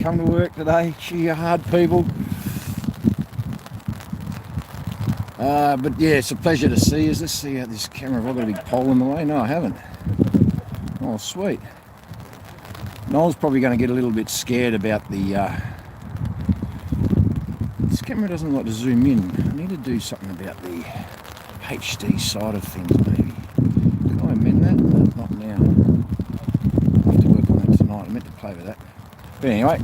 come to work today. Gee, you're hard people. But yeah, it's a pleasure to see you. Let's see how this camera. Have I got a big pole in the way? No, I haven't. Oh, sweet. Noel's probably going to get a little bit scared about the... This camera doesn't like to zoom in. I need to do something about the HD side of things, maybe. Can I amend that? No, not now. I have to work on that tonight. I meant to play with that. But anyway,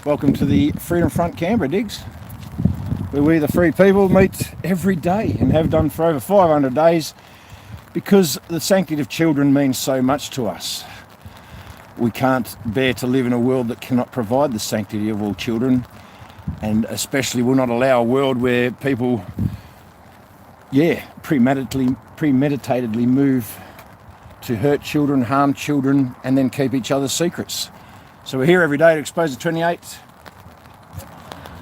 welcome to the Freedom Front Canberra, Digz, where we the free people meet every day and have done for over 500 days because the sanctity of children means so much to us. We can't bear to live in a world that cannot provide the sanctity of all children, and especially will not allow a world where people, premeditatedly move to hurt children, harm children, and then keep each other's secrets. So we're here every day to expose the 28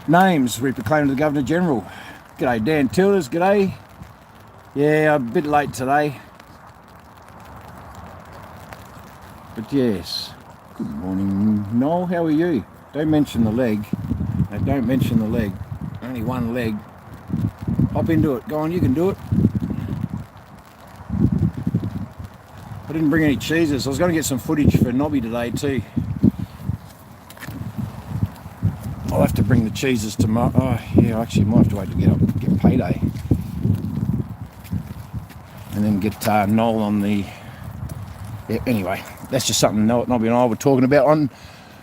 names we proclaim to the Governor-General. G'day Dan Tilders, g'day. Yeah, I'm a bit late today. But yes, good morning Noel, how are you? Don't mention the leg. No, don't mention the leg. Only one leg. Hop into it. Go on, you can do it. I didn't bring any cheeses. I was going to get some footage for Nobby today too. I'll have to bring the cheeses tomorrow. Oh yeah, actually I might have to wait to get payday. And then get Noel on the... Yeah, anyway, that's just something Nobby and I were talking about on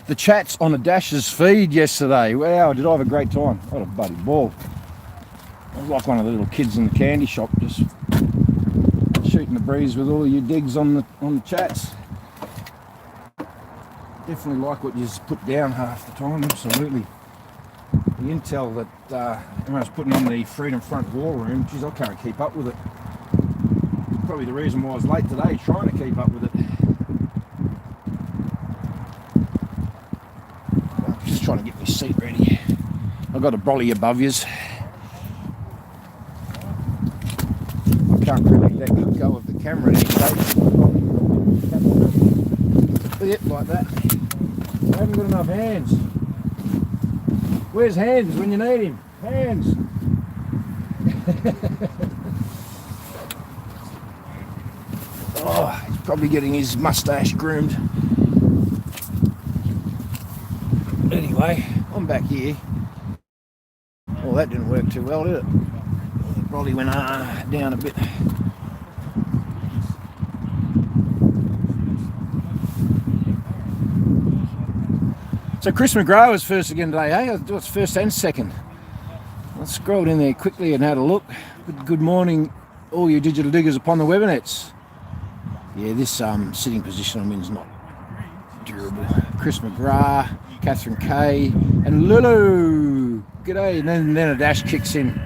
the chats on the Dash's feed yesterday. Wow, did I have a great time. What a bloody ball. I was like one of the little kids in the candy shop, just shooting the breeze with all of you Digz on the chats. Definitely like what you put down half the time, absolutely. The intel that everyone's putting on the Freedom Front war room, geez, I can't keep up with it. Probably the reason why I was late today, trying to keep up with it. I'm just trying to get my seat ready. I've got a brolly above yous. I can't really let go of the camera these days. Yep, like that. I haven't got enough hands. Where's Hands when you need him? Hands! Oh, he's probably getting his moustache groomed. Anyway, I'm back here. Well, that didn't work too well, did it? It probably went down a bit. So Chris McGrath was first again today, hey? It was first and second. I scrolled in there quickly and had a look. Good morning, all you digital diggers upon the webinets. Yeah, this sitting position I'm in is not durable. Chris McGrath, Catherine Kay, and Lulu. G'day, and then a Dash kicks in.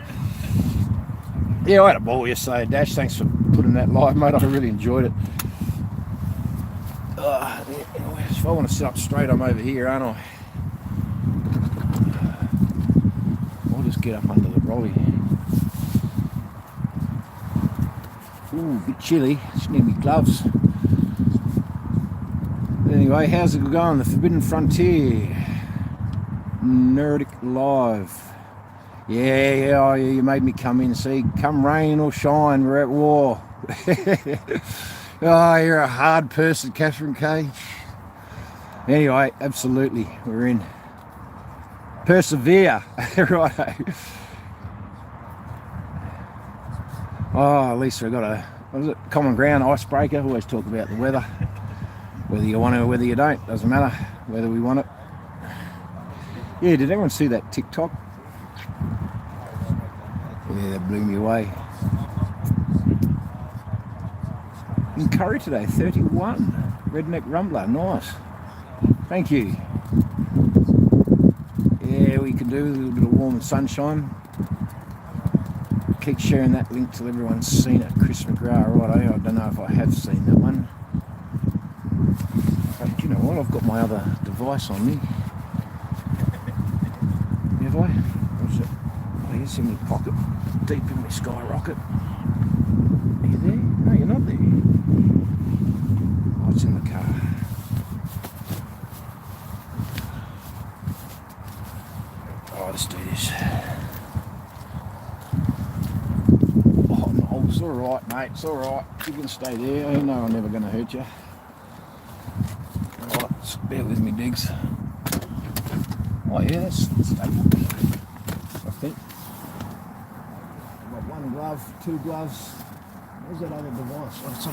Yeah, I had a ball yesterday, Dash. Thanks for putting that live, mate. I really enjoyed it. If I want to sit up straight, I'm over here, aren't I? I'll just get up under the brolly. Ooh, a bit chilly. Just need my gloves. But anyway, how's it going? The Forbidden Frontier. Nerdic Live. Yeah, you made me come in. See, come rain or shine, we're at war. Oh, you're a hard person, Catherine Kay. Anyway, absolutely, we're in. Persevere, right. Oh, at least we've got a, what is it, common ground icebreaker. Always talk about the weather. Whether you want it or whether you don't, doesn't matter whether we want it. Yeah, did everyone see that TikTok? Yeah, that blew me away. In Curry today, 31. Redneck Rumbler, nice. Thank you. Yeah, we can do with a little bit of warm and sunshine. Keep sharing that link till everyone's seen it. Chris McGrath, right? I don't know if I have seen that one. But you know what? I've got my other device on me. Have I? What's it? Oh, it's in my pocket, deep in my skyrocket. Are you there? No, you're not there. Oh, it's in the car. let's do this. Oh no, it's alright mate, it's alright. You can stay there, I know I'm never going to hurt you. Alright, just bear with me, Digz. Oh yeah, that's stable, I think. I've got one glove, two gloves. Where's that other device? Oh, it's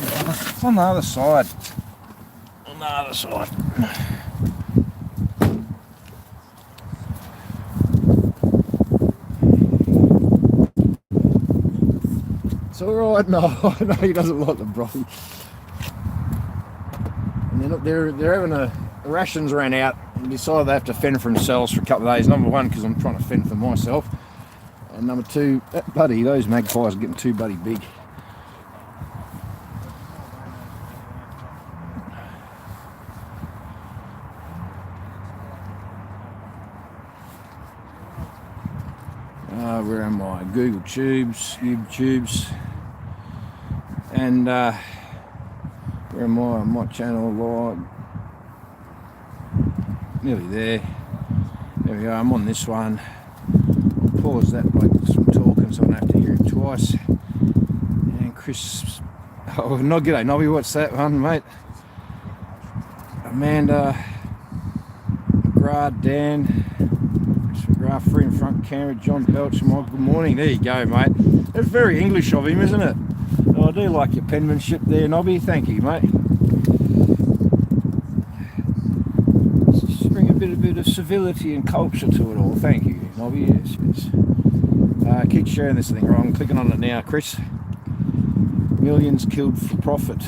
on the other side. On the other side. It's alright, no, I know he doesn't like the brothy. And they're having the rations ran out and decided they have to fend for themselves for a couple of days. Number one, because I'm trying to fend for myself. And number two, those magpies are getting too bloody big. Where am I? Google Tubes, YouTubes, and where am I? On my channel, live. Nearly there. There we go. I'm on this one. I'll pause that bloke from talking, so I don't have to hear him twice. And Chris, oh no, g'day Nobby. What's that one, mate? Amanda, McGrath, Dan. Free in front camera, John Belch, Mike, good morning. There you go, mate. That's very English of him, isn't it? Oh, I do like your penmanship there, Nobby. Thank you, mate. Just bring a bit of civility and culture to it all. Thank you, Nobby. Yes, yes. Keep sharing this thing wrong. Clicking on it now, Chris. Millions killed for profit.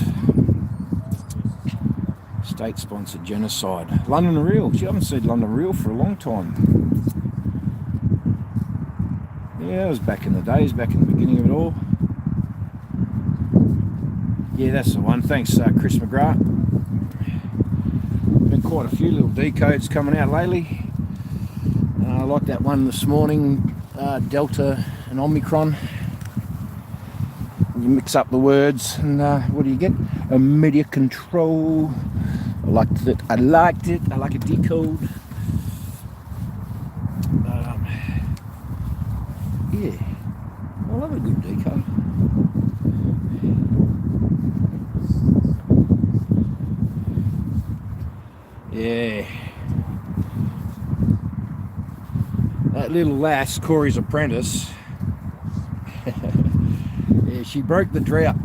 State-sponsored genocide. London Real. Gee, I haven't seen London Real for a long time. Yeah, that was back in the days, back in the beginning of it all. Yeah, that's the one. Thanks, Chris McGrath. Been quite a few little decodes coming out lately. I like that one this morning, Delta and Omicron. You mix up the words, and what do you get? A media control. I liked it. I like a decode. Yeah, I love a good decode. Yeah. That little lass, Corey's apprentice, yeah, she broke the drought.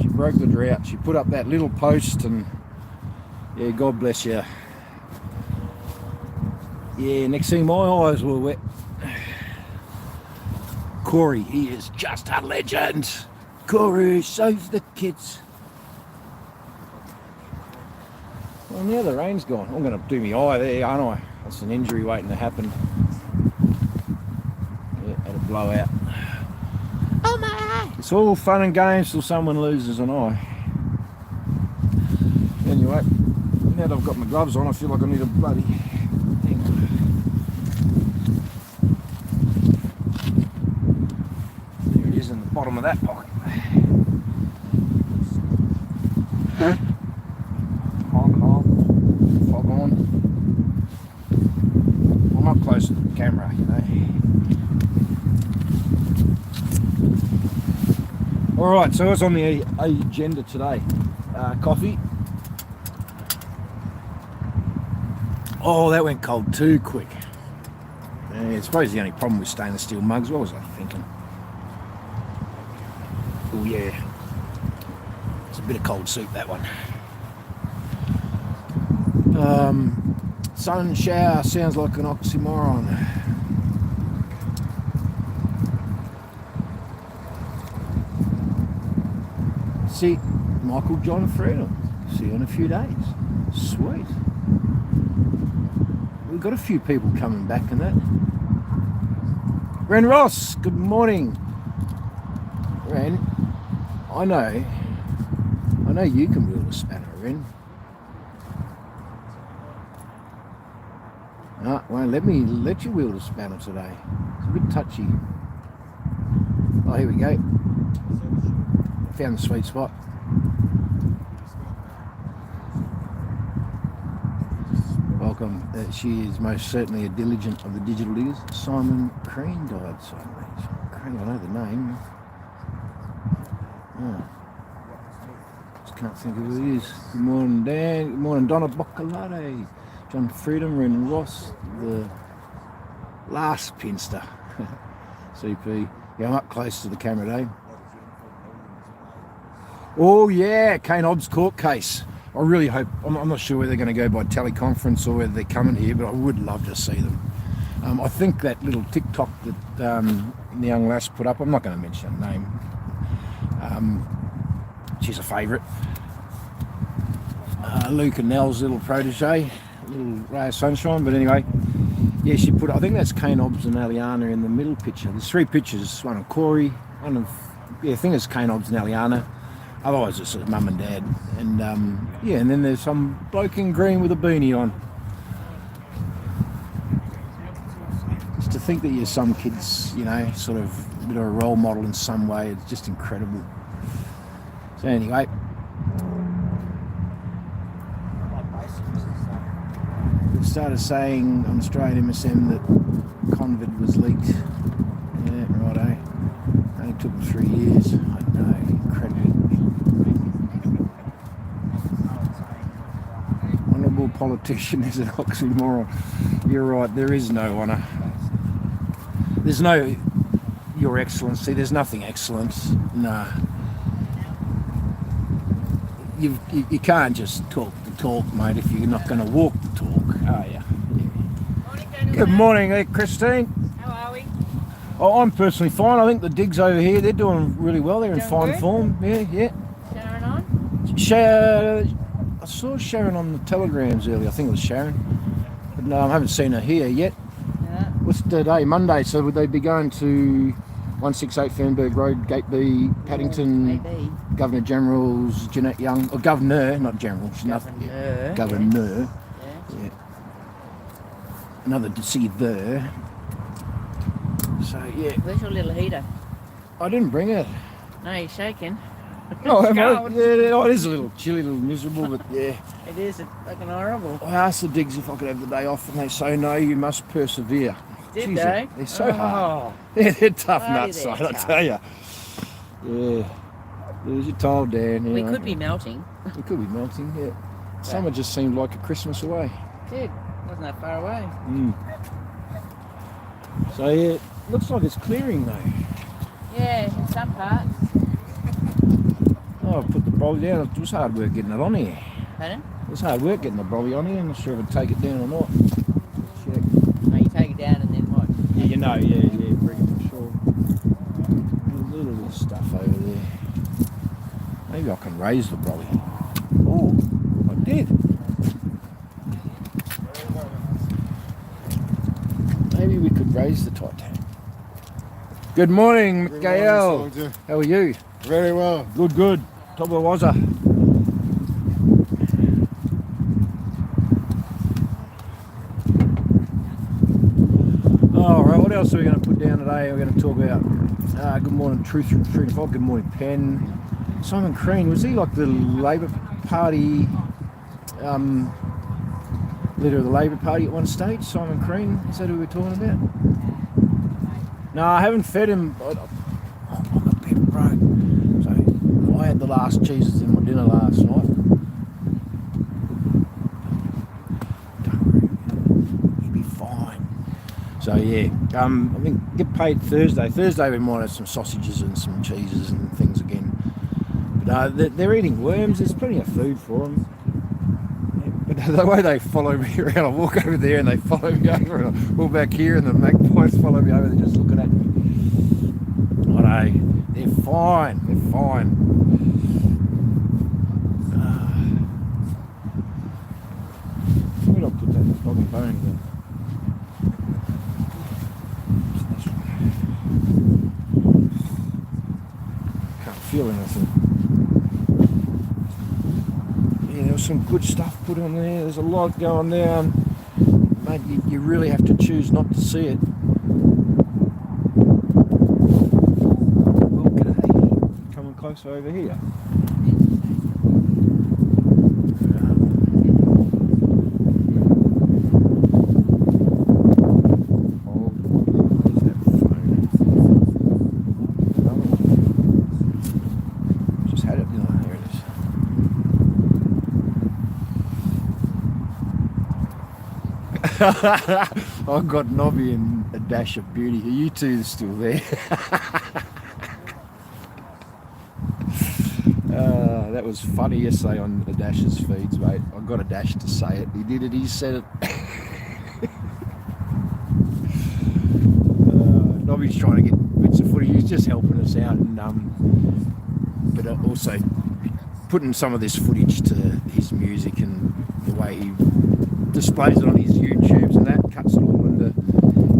She broke the drought. She put up that little post and, yeah, God bless you. Yeah, next thing my eyes were wet. Corey, he is just a legend. Corey saves the kids. Well, now the rain's gone. I'm going to do my eye there, aren't I? That's an injury waiting to happen. Yeah, had a blowout. Oh my eye! It's all fun and games till someone loses an eye. Anyway, now that I've got my gloves on, I feel like I need a bloody thing. In the bottom of that pocket. Fog on. I'm up close to the camera, you know. Alright, so what's on the agenda today? Coffee. Oh, that went cold too quick. Yeah, I suppose the only problem with stainless steel mugs, what was I thinking? Oh yeah, it's a bit of cold soup, that one. Sun shower sounds like an oxymoron. See, Michael John Freedom. See you in a few days. Sweet. We've got a few people coming back in that. Ren Ross, good morning. Ren, I know you can wield a spanner, Ren. No, won't let you wield a spanner today. It's a bit touchy. Oh, here we go. Found the sweet spot. Welcome. She is most certainly a diligent of the digital diggers. Simon Crean died suddenly. Simon Crean, I know the name. Oh. Just can't think of who it is. Good morning, Dan. Good morning, Donna Boccolate. John Freedom, Ren Ross, the last pinster. CP. Yeah, I'm up close to the camera, Dave. Oh yeah, Kane Hobbs court case. I really hope, I'm not sure whether they're going to go by teleconference or whether they're coming here, but I would love to see them. I think that little TikTok that the young lass put up, I'm not going to mention her name. She's a favourite. Luke and Nell's little protege, little ray of sunshine, but anyway, yeah, she put, I think that's Kane Hobbs and Aliana in the middle picture. There's 3 pictures, one of Corey, one of, yeah, I think it's Kane Hobbs and Aliana. Otherwise it's mum and dad. And yeah, and then there's some bloke in green with a beanie on. Just to think that you're some kids, you know, sort of a bit of a role model in some way, it's just incredible. So anyway. We started saying on Australian MSM that Convid was leaked. Yeah, righto. Only took them 3 years. I know, incredible. Honourable politician is an oxymoron. You're right, there is no honour. There's no Your Excellency, there's nothing excellent. Nah. You can't just talk the talk, mate, if you're not going to walk the talk, are you? Yeah. Good morning, Christine. How are we? Oh, I'm personally fine. I think the Digz over here, they're doing really well. They're in fine good? form. Yeah, yeah. Sharon on? I saw Sharon on the telegrams earlier. I think it was Sharon. But no, I haven't seen her here yet. Yeah. What's the day? Monday. So would they be going to 168 Fernberg Road, Gate B, Paddington, Maybe. Governor General's Jeanette Young, or Governor, not General. She's Governor. Governor. Yeah. Yeah. Another to see there. So yeah. Where's your little heater? I didn't bring it. No, you're shaking. Oh, It's yeah, cold. it is a little chilly, a little miserable, but yeah. It is. It's fucking horrible. I asked the Digz if I could have the day off, and they say no, you must persevere. Did Jeez, they? They're so hard. Oh. They're tough Bloody nuts, they're I tough. tell you. Yeah. As you told Dan. We know. could be melting. We could be melting, yeah. Summer just seemed like a Christmas away. Did. Wasn't that far away. So yeah, looks like it's clearing though. Yeah, in some parts. Oh, I put the brolly down. It was hard work getting it on here. Pardon? It was hard work getting the brolly on here. I'm not sure if I'd take it down or not. Check. No, you take it down and then what? Yeah, you know, yeah, bring it for sure. There's a little bit of stuff over there. Maybe I can raise the brolly. Oh, I did. Maybe we could raise the Titanic. Good morning, Mikael. How are you? Very well. Good, good. Top of the wazza. Alright, what else are we going to put down today? We're going to talk about good morning, Truth from Free Fog. Good morning, Penn. Simon Crean, was he like the Labor Party, leader of the Labor Party at one stage? Simon Crean, is that who we're talking about? No, I haven't fed him. I'm a bit broke. So I had the last cheeses in my dinner last night. Don't worry, he'll be fine. So yeah, I think get paid Thursday. Thursday we might have some sausages and some cheeses and things again. But they're eating worms. There's plenty of food for them. But the way they follow me around, I walk over there and they follow me over, and I walk back here and the magpies follow me over. They're just looking at me. I know. They're fine. They're fine. Where did I put that dog and bone again? Can't feel anything. Yeah, there was some good stuff put on there. There's a lot going down. Mate, you really have to choose not to see it. Well, g'day. Coming closer over here. I've got Nobby and a dash of beauty. Are you two still there? That was funny yesterday on the Dash's feeds, mate. I got a Dash to say it. He did it. He said it. Nobby's trying to get bits of footage. He's just helping us out, and but also putting some of this footage to his music and the way he displays it on his YouTubes and that, cuts it all into,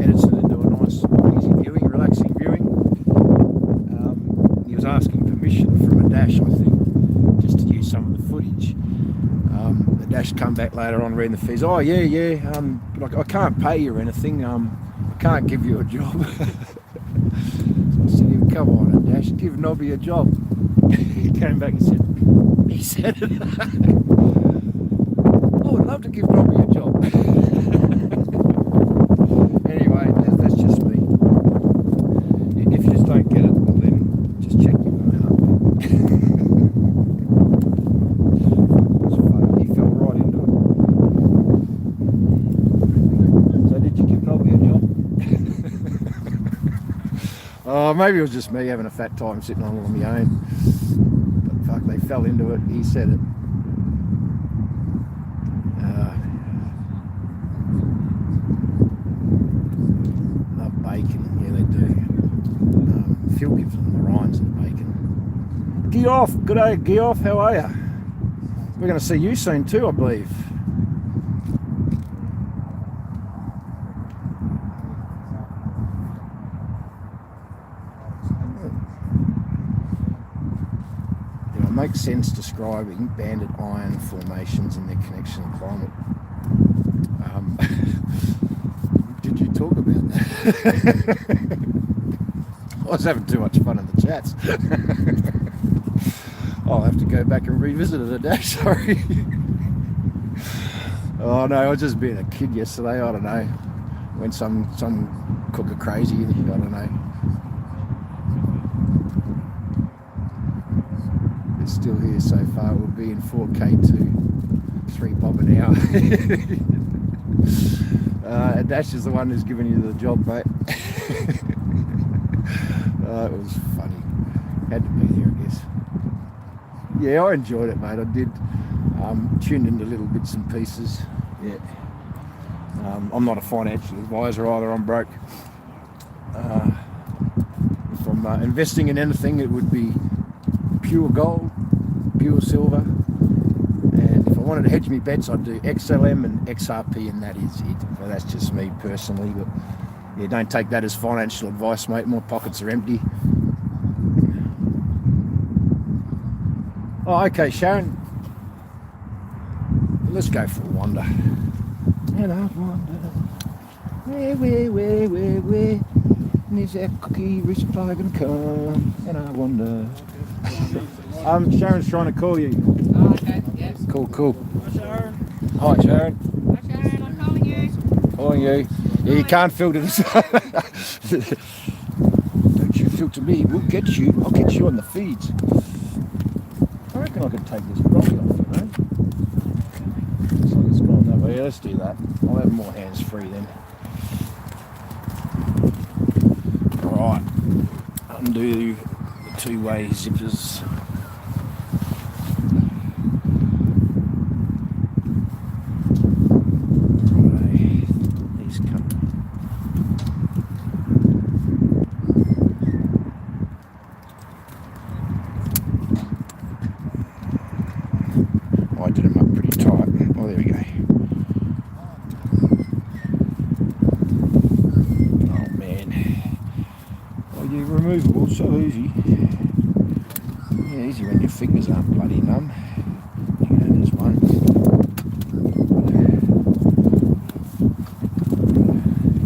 edits it into a nice, easy viewing, relaxing viewing. He was asking permission from a Dash, I think, just to use some of the footage. The Dash come back later on reading the fees. Oh yeah, but I can't pay you or anything. I can't give you a job. So I said to him, come on, Dash, give Nobby a job. He came back and said it. I would love to give Nobby a job. Anyway, that's just me. If you just don't get it, well then just check your phone up. It's funny. He fell right into it. So did you give Nobby a job? Oh, maybe it was just me having a fat time sitting on my own. But fuck, they fell into it. He said it. Love bacon. Yeah, they do. Phil gives them the rinds of the bacon. Geoff, g'day, Geoff. How are you? We're going to see you soon too, I believe. Makes sense describing banded iron formations and their connection to climate. Did you talk about that? I was having too much fun in the chats. I'll have to go back and revisit it a day, sorry. Oh no, I was just being a kid yesterday, I don't know. When some cooker crazy, I don't know. Still here so far. We'll be in 4K to 3 bob an hour. Dash is the one who's giving you the job, mate. It was funny. Had to be there, I guess. Yeah, I enjoyed it, mate. I did. Tuned into little bits and pieces. Yeah. I'm not a financial advisor either. I'm broke. If I'm investing in anything, it would be pure gold, pure silver, and if I wanted to hedge me bets, I'd do XLM and XRP, and that is it. Well, that's just me personally, but yeah, don't take that as financial advice, mate. My pockets are empty. Oh, okay, Sharon. Let's go for a wander. And I wonder where is that cookie resupply gonna come? And I wonder. Sharon's trying to call you. Oh, okay, yes. Cool. Hi, Sharon. Hi, Sharon. Hi, Sharon, I'm calling you. Calling you. Yeah, you can't filter this. Don't you filter me. We'll get you. I'll get you on the feeds. I reckon I could take this brolly off, you know. Looks like it's gone that way. Yeah, let's do that. I'll have more hands free then. Alright. Undo the two-way zippers. I did them up pretty tight. Oh, there we go. Oh man. Oh, you're removable, so easy. Yeah, easy when your fingers aren't bloody numb. Yeah, there's one.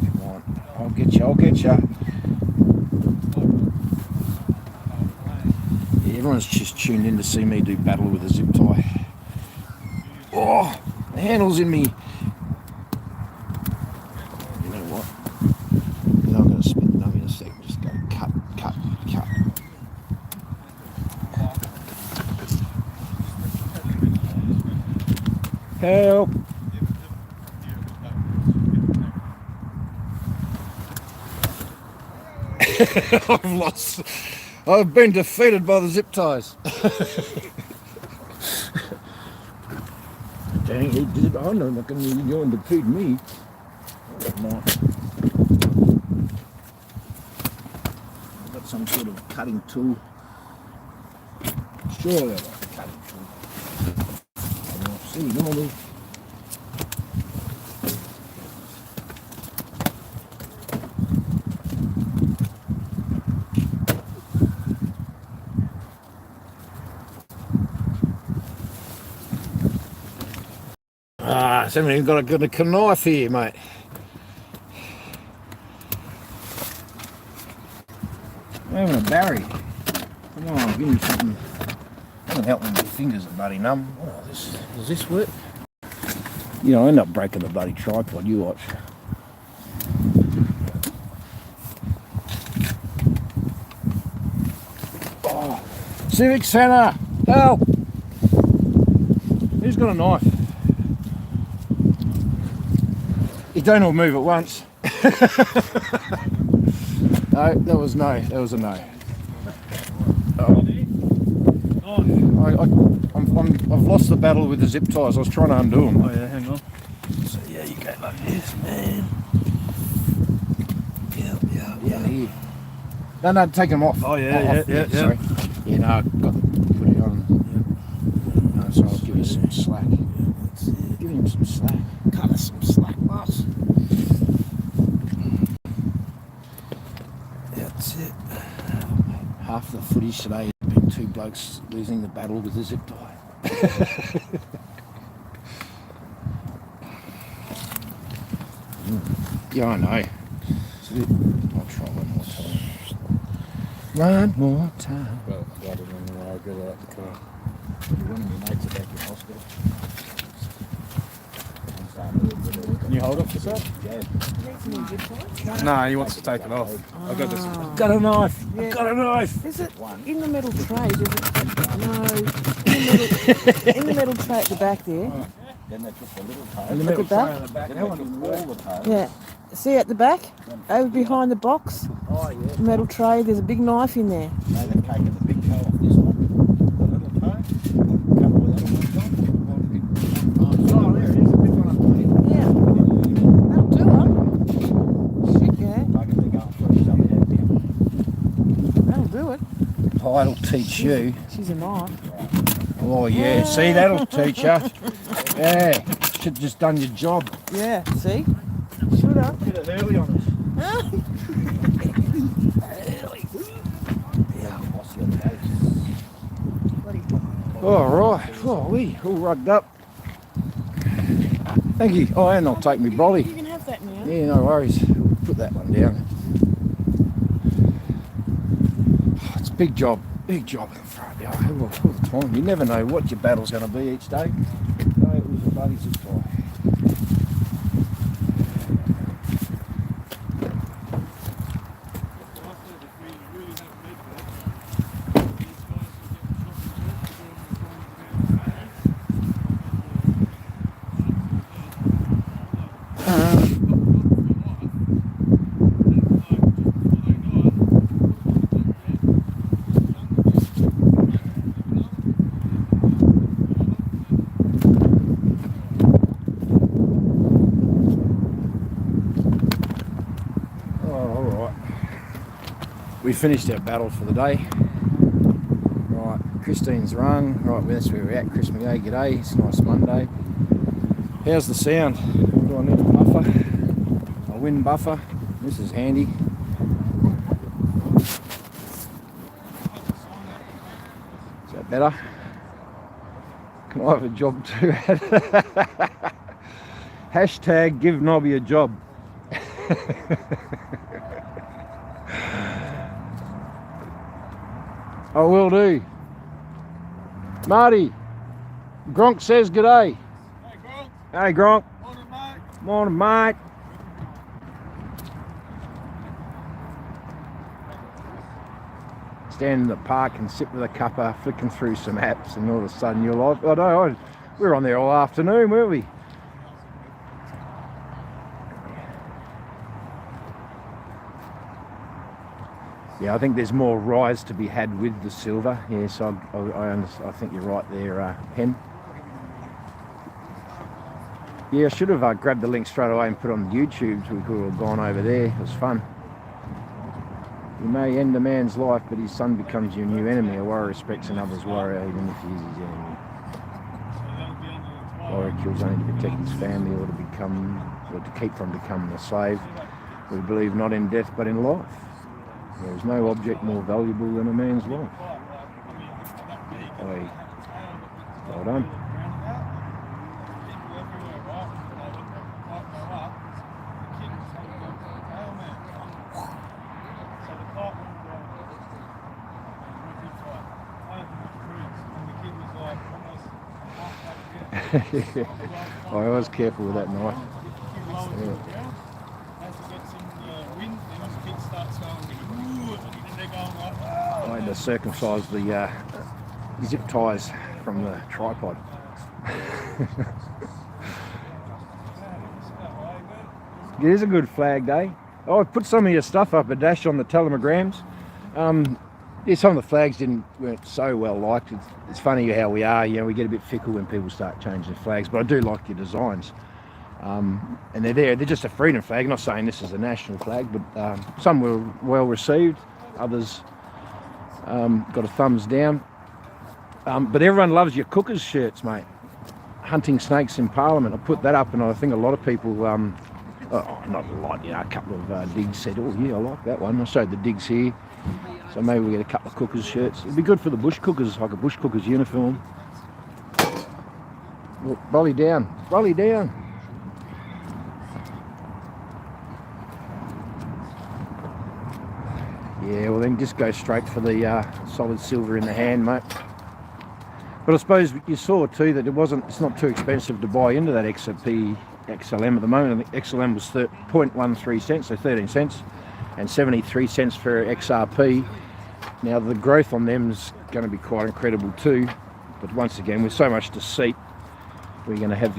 Come on. I'll get you. Yeah, everyone's just tuned in to see me do battle with a zip tie. Oh, the handle's in me. You know what? Now I'm going to spin the numb in a sec. Just go cut. Help! I've been defeated by the zip ties. Dang, he did it. I'm not going to go and defeat me. No. I've got some sort of cutting tool. Surely I've got a cutting tool. I'll see, normally. Somebody's got a good knife here, mate. I'm having a Barry. Come on, give me something. Doesn't help when my fingers are bloody numb. Oh, does this work? You know, I end up breaking the bloody tripod, you watch. Oh, Civic Centre, help! Who's got a knife? You don't all move at once. No, that was a no. Oh. I've lost the battle with the zip ties. I was trying to undo them. Oh yeah, hang on. So yeah, you go like this, man. Yeah. Here. No, take them off. Oh yeah, yeah. Sorry. Yeah, no, I've got to put it on. Yeah. No, so I'll give you some slack. Give him some slack. Cut us some slack, boss. That's it. Half the footage today has been two blokes losing the battle with the zip tie. Yeah, I know. I'll try one more time. One more time. Well, I got it on the way I got out the car. One of your mates are back in hospital. Can you hold it for a sec? Yeah. No, he wants to take it off. I've got this. I've got a knife. Yeah. I've got a knife. Is it in the metal tray? Is it? No. In the metal tray at the back there. Then they took the little toe. And the Look metal at that. tray on the back. Then they took all the toe. Yeah. See at the back? Over behind the box, Oh yeah. the metal tray, there's a big knife in there. No, they've taken the big toe off this one. The little toe. Cut all the other ones off. Oh, there it is. The big one up there. Yeah. That'll do it. Shit, yeah. Bugger, they're going through some of that now. That'll do it. That'll teach you. She's a knife. Oh yeah, see, that'll teach you. Yeah, should have just done your job. Yeah. See? Should have. Get it early on us. All right, oh, we all rugged up. Thank you. Oh, and I'll take me brolly. You can have that now. Yeah, no worries. Put that one down. Oh, it's a big job in the front. Yeah, all the time. You never know what your battle's going to be each day. No, it was a bloody zip tie. We finished our battle for the day. Right, Christine's rung. Right, that's where we're at. Chris McGay, g'day. It's a nice Monday. How's the sound? Do I need a buffer? A wind buffer. This is handy. Is that better? Can I have a job too? Hashtag give Nobby a job. I will do. Marty, Gronk says g'day. Hey Gronk. Hey Gronk. Morning mate. Morning mate. Stand in the park and sit with a cuppa, flicking through some apps, and all of a sudden you're like, I know, we were on there all afternoon, weren't we? Yeah, I think there's more rise to be had with the silver. Yes, I think you're right there, Hen. Yeah, I should have grabbed the link straight away and put it on YouTube so we could have gone over there. It was fun. You may end a man's life, but his son becomes your new enemy. A warrior respects another's warrior, even if he is his enemy. A warrior kills only to protect his family or to keep from becoming a slave. We believe not in death, but in life. There is no object more valuable than a man's life. Well done. I was careful with that knife. Yeah. I had to circumcise the zip ties from the tripod. It is a good flag day. Oh, I put some of your stuff up a dash on the telegrams. Yeah, some of the flags weren't so well liked. It's funny how we are. You know, we get a bit fickle when people start changing flags. But I do like your designs, and they're there. They're just a freedom flag. I'm not saying this is a national flag, but some were well received. Others got a thumbs down. But everyone loves your cookers shirts, mate. Hunting snakes in Parliament. I put that up, and I think a lot of people. Not a lot. You know, a couple of Digz said, "Oh yeah, I like that one." I showed the Digz here. So maybe we get a couple of cookers shirts. It'd be good for the bush cookers, like a bush cookers uniform. Look, rolly down, rolly down. Yeah, well then just go straight for the solid silver in the hand, mate. But I suppose you saw too that it's not too expensive to buy into that XLM at the moment. I think XLM was 0.13 cents, so 13 cents. And 73 cents for XRP. Now the growth on them is going to be quite incredible too. But once again, with so much deceit, we're going to have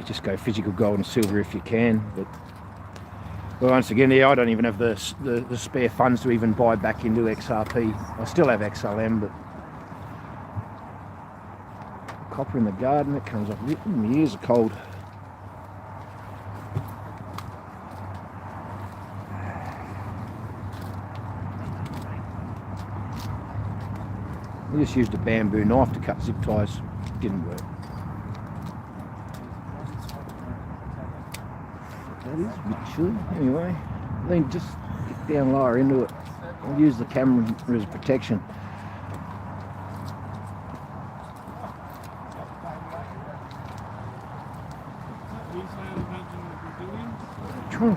just go physical gold and silver if you can. But once again, I don't even have the spare funds to even buy back into XRP. I still have XLM, but copper in the garden, it comes off. My ears are cold. I just used a bamboo knife to cut zip ties. Didn't work. That is a bit chilly. Anyway, then just get down lower into it. I'll use the camera as protection.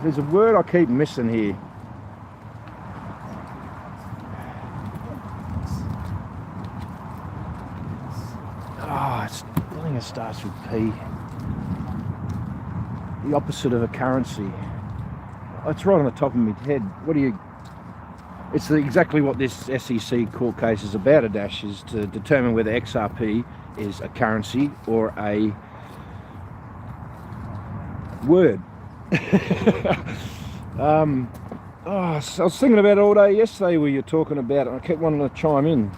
There's a word I keep missing here. I think it starts with P. The opposite of a currency. It's right on the top of my head. It's exactly what this SEC court case is about, a dash, is to determine whether XRP is a currency or a word. I was thinking about it all day yesterday where you're talking about it, and I kept wanting to chime in.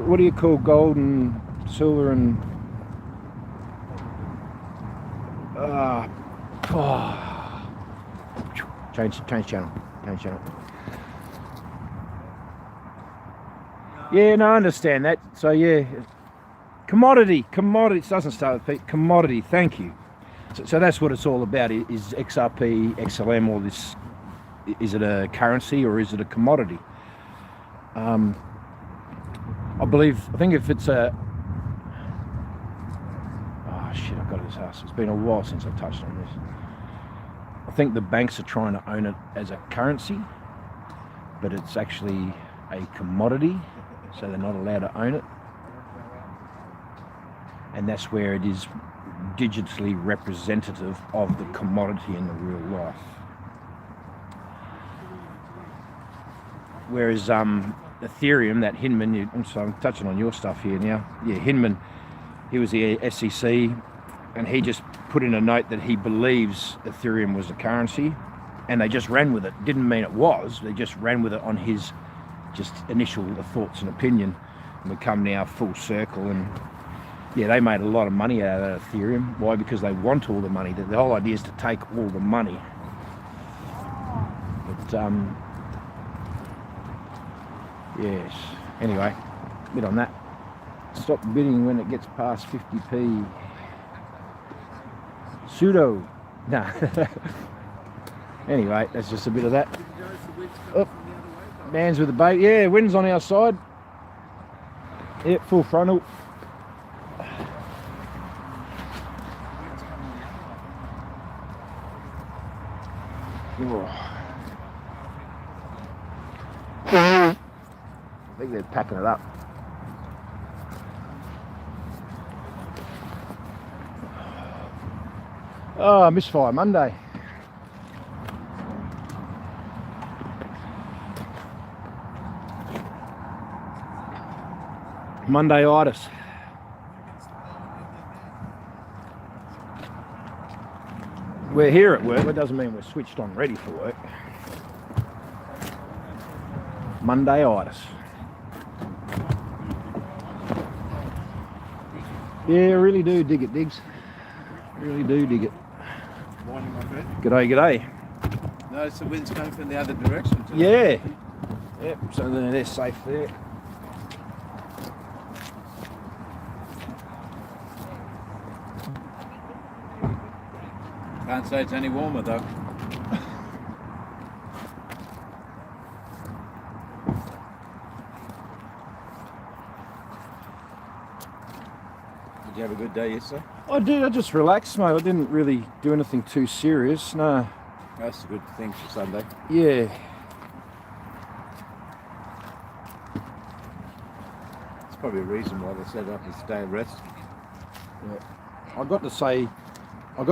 What do you call gold and silver and change channel. Yeah, no, I understand that. So yeah, commodity. It doesn't start with P. Commodity. Thank you. So that's what it's all about. Is XRP, XLM, all this? Is it a currency or is it a commodity? I think if it's a... Oh shit, I've got this house. It's been a while since I've touched on this. I think the banks are trying to own it as a currency, but it's actually a commodity, so they're not allowed to own it. And that's where it is digitally representative of the commodity in the real life. Whereas Ethereum, that Hinman, I'm touching on your stuff here now. Yeah, Hinman, he was the SEC, and he just put in a note that he believes Ethereum was a currency, and they just ran with it. Didn't mean it was, they just ran with it on his just initial thoughts and opinion. And we come now full circle, and yeah, they made a lot of money out of that Ethereum. Why? Because they want all the money. The whole idea is to take all the money. But yes, anyway, bit on that. Stop bidding when it gets past 50p. Pseudo. Nah. Anyway, that's just a bit of that. Oh, man's with the bait. Yeah, wind's on our side. Yeah, full frontal. Oh. I think they're packing it up. Oh, misfire Monday. Monday-itis. We're here at work, that doesn't mean we're switched on ready for work. Monday-itis. Yeah, I really do dig it, Digz. Really do dig it. Morning, my friend. G'day, g'day. Notice the wind's coming from the other direction today. Yeah. Yep, so then they're safe there. Can't say it's any warmer though. Did you have a good day yesterday? I did, I just relaxed, mate. I didn't really do anything too serious, no. That's a good thing for Sunday. Yeah. It's probably a reason why they set up this day of rest. Yeah. I got to say, I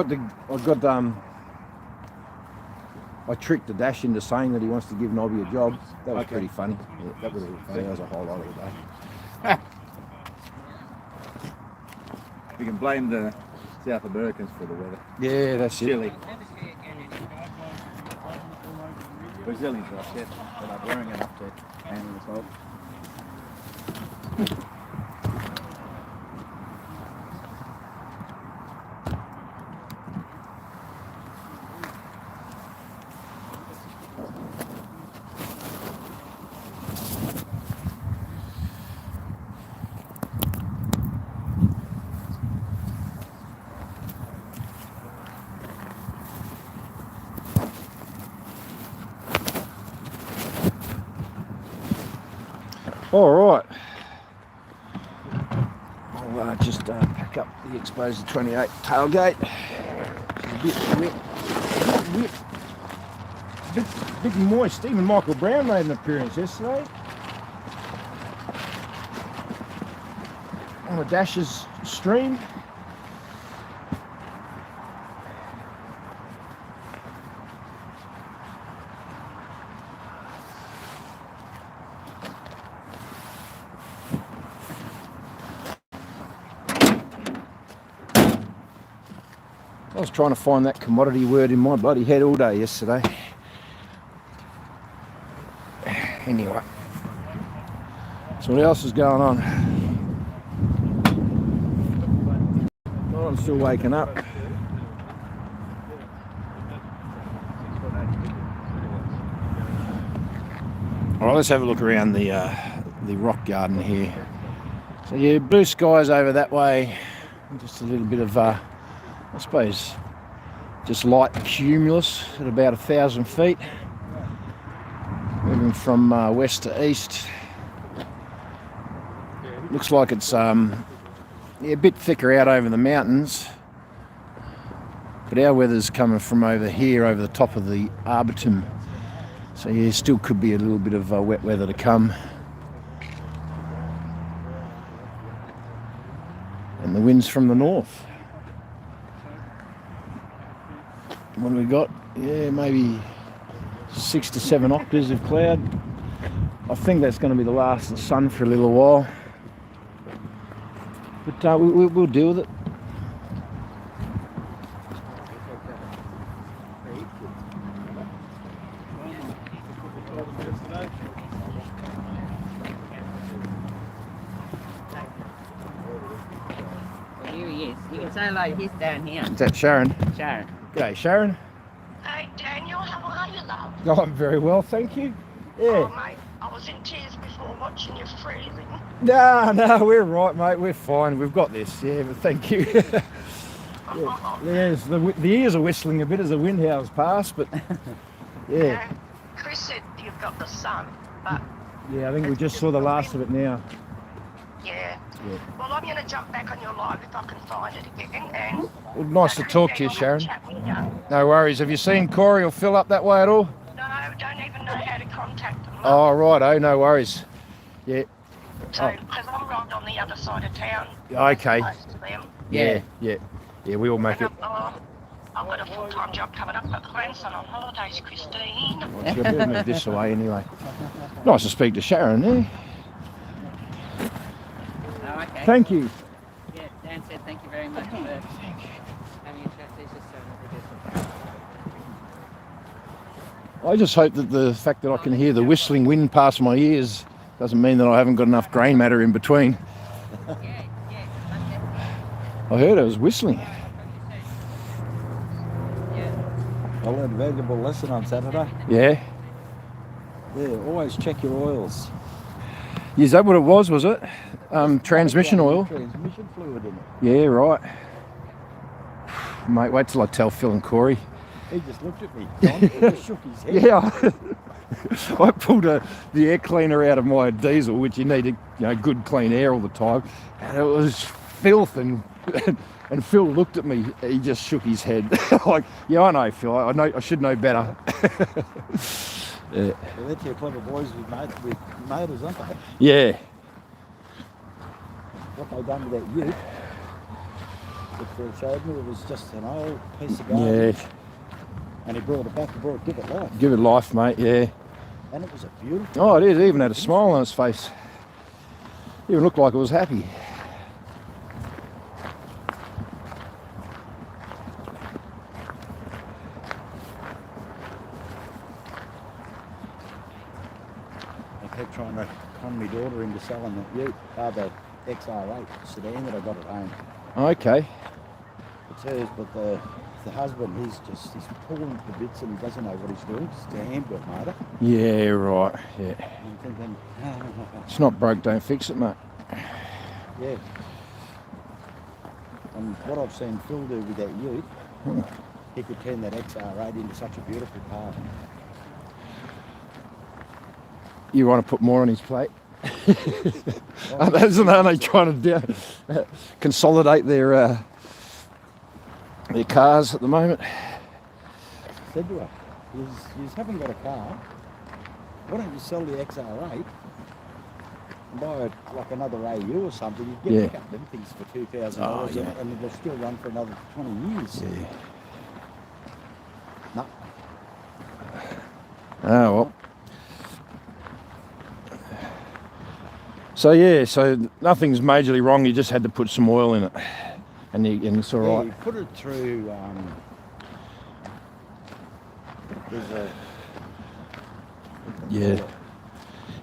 tricked the Dash into saying that he wants to give Nobby a job. That was pretty funny. Yeah, that was a whole lot of the day. You can blame the South Americans for the weather. Yeah, that's Chilly. Brazilians are upset, but they're wearing enough to handle the cold. All right. I'll just pack up the Exposure 28 tailgate. It's a bit moist. Even Michael Brown made an appearance yesterday on the Dash's stream. I was trying to find that commodity word in my bloody head all day yesterday. Anyway, so what else is going on? Oh, I'm still waking up. All right, let's have a look around the rock garden here. So yeah, blue skies over that way. Just a little bit of I suppose just light cumulus at about 1,000 feet, moving from west to east. Looks like it's a bit thicker out over the mountains, but our weather's coming from over here, over the top of the Arboretum. So yeah, still could be a little bit of wet weather to come. And the wind's from the north. What do we got? Yeah, maybe 6 to 7 octaves of cloud. I think that's going to be the last of the sun for a little while. But we'll deal with it. solo. He's down here. Is that Sharon? Sharon. G'day, Sharon. Hey Daniel, how are you, love? Oh, I'm very well, thank you. Oh Yeah. mate, I was in tears before watching you freezing. No, we're right, mate. We're fine. We've got this. Yeah, but thank you. Yes, the ears are whistling a bit as the wind howls past, but yeah. Chris said you've got the sun, but Yeah, I think we just saw the last of it now. yeah. Yeah. Well, I'm going to jump back on your live if I can find it again. And Well, nice to talk to you, Sharon. chat with you. No worries. Have you seen Corey or Phil up that way at all? No, don't even know how to contact them. Oh, right. Oh, no worries. Yeah. So, because I'm right on the other side of town. Okay. Close to them. Yeah. Yeah, we all make it. I've got a full-time job coming up. I've got grandson on holidays, Christine. Well, she'll better move this away anyway. Nice to speak to Sharon there. Oh, okay. Thank you. Yeah, Dan said thank you very much for having a chat. There's just I just hope that the fact that I can hear the whistling wind past my ears doesn't mean that I haven't got enough grain matter in between. yeah. I heard it was whistling. I learned a valuable lesson on Saturday. Yeah. Yeah, always check your oils. Is that what it was it? Transmission oil? Transmission fluid in it. Yeah, right. Mate, wait till I tell Phil and Corey. He just looked at me. John, he just shook his head. Yeah, I pulled the air cleaner out of my diesel, which you need good clean air all the time, and it was filth and Phil looked at me. He just shook his head. Like, yeah, I know, Phil. I know. I should know better. Yeah. Well, they're two clever boys with motors, aren't they? Yeah. What they done with that ute, that Phil showed me, it was just an old piece of garbage. Yeah. And he brought it back and give it life. Give it life, mate. Yeah. And it was a beautiful. Oh, it is. It even had a smile on its face. It even looked like it was happy. I kept trying to con my daughter into selling that ute, the XR8 sedan that I got at home. Okay. It's hers, but the husband, he's pulling to bits and he doesn't know what he's doing. It's a handbuilt motor. Yeah, right. Yeah. I'm thinking, It's not broke, don't fix it, mate. yeah. And what I've seen Phil do with that ute, he could turn that XR8 into such a beautiful car. You want to put more on his plate? Aren't they trying to consolidate their cars at the moment? Said to her, you haven't got a car, why don't you sell the XR8 and buy like another AU or something? You get pick up them things for $2,000 and it'll still run for another 20 years. Yeah. No. Oh, well. So nothing's majorly wrong, you just had to put some oil in it and it's all right. You put it through, there's a... Yeah,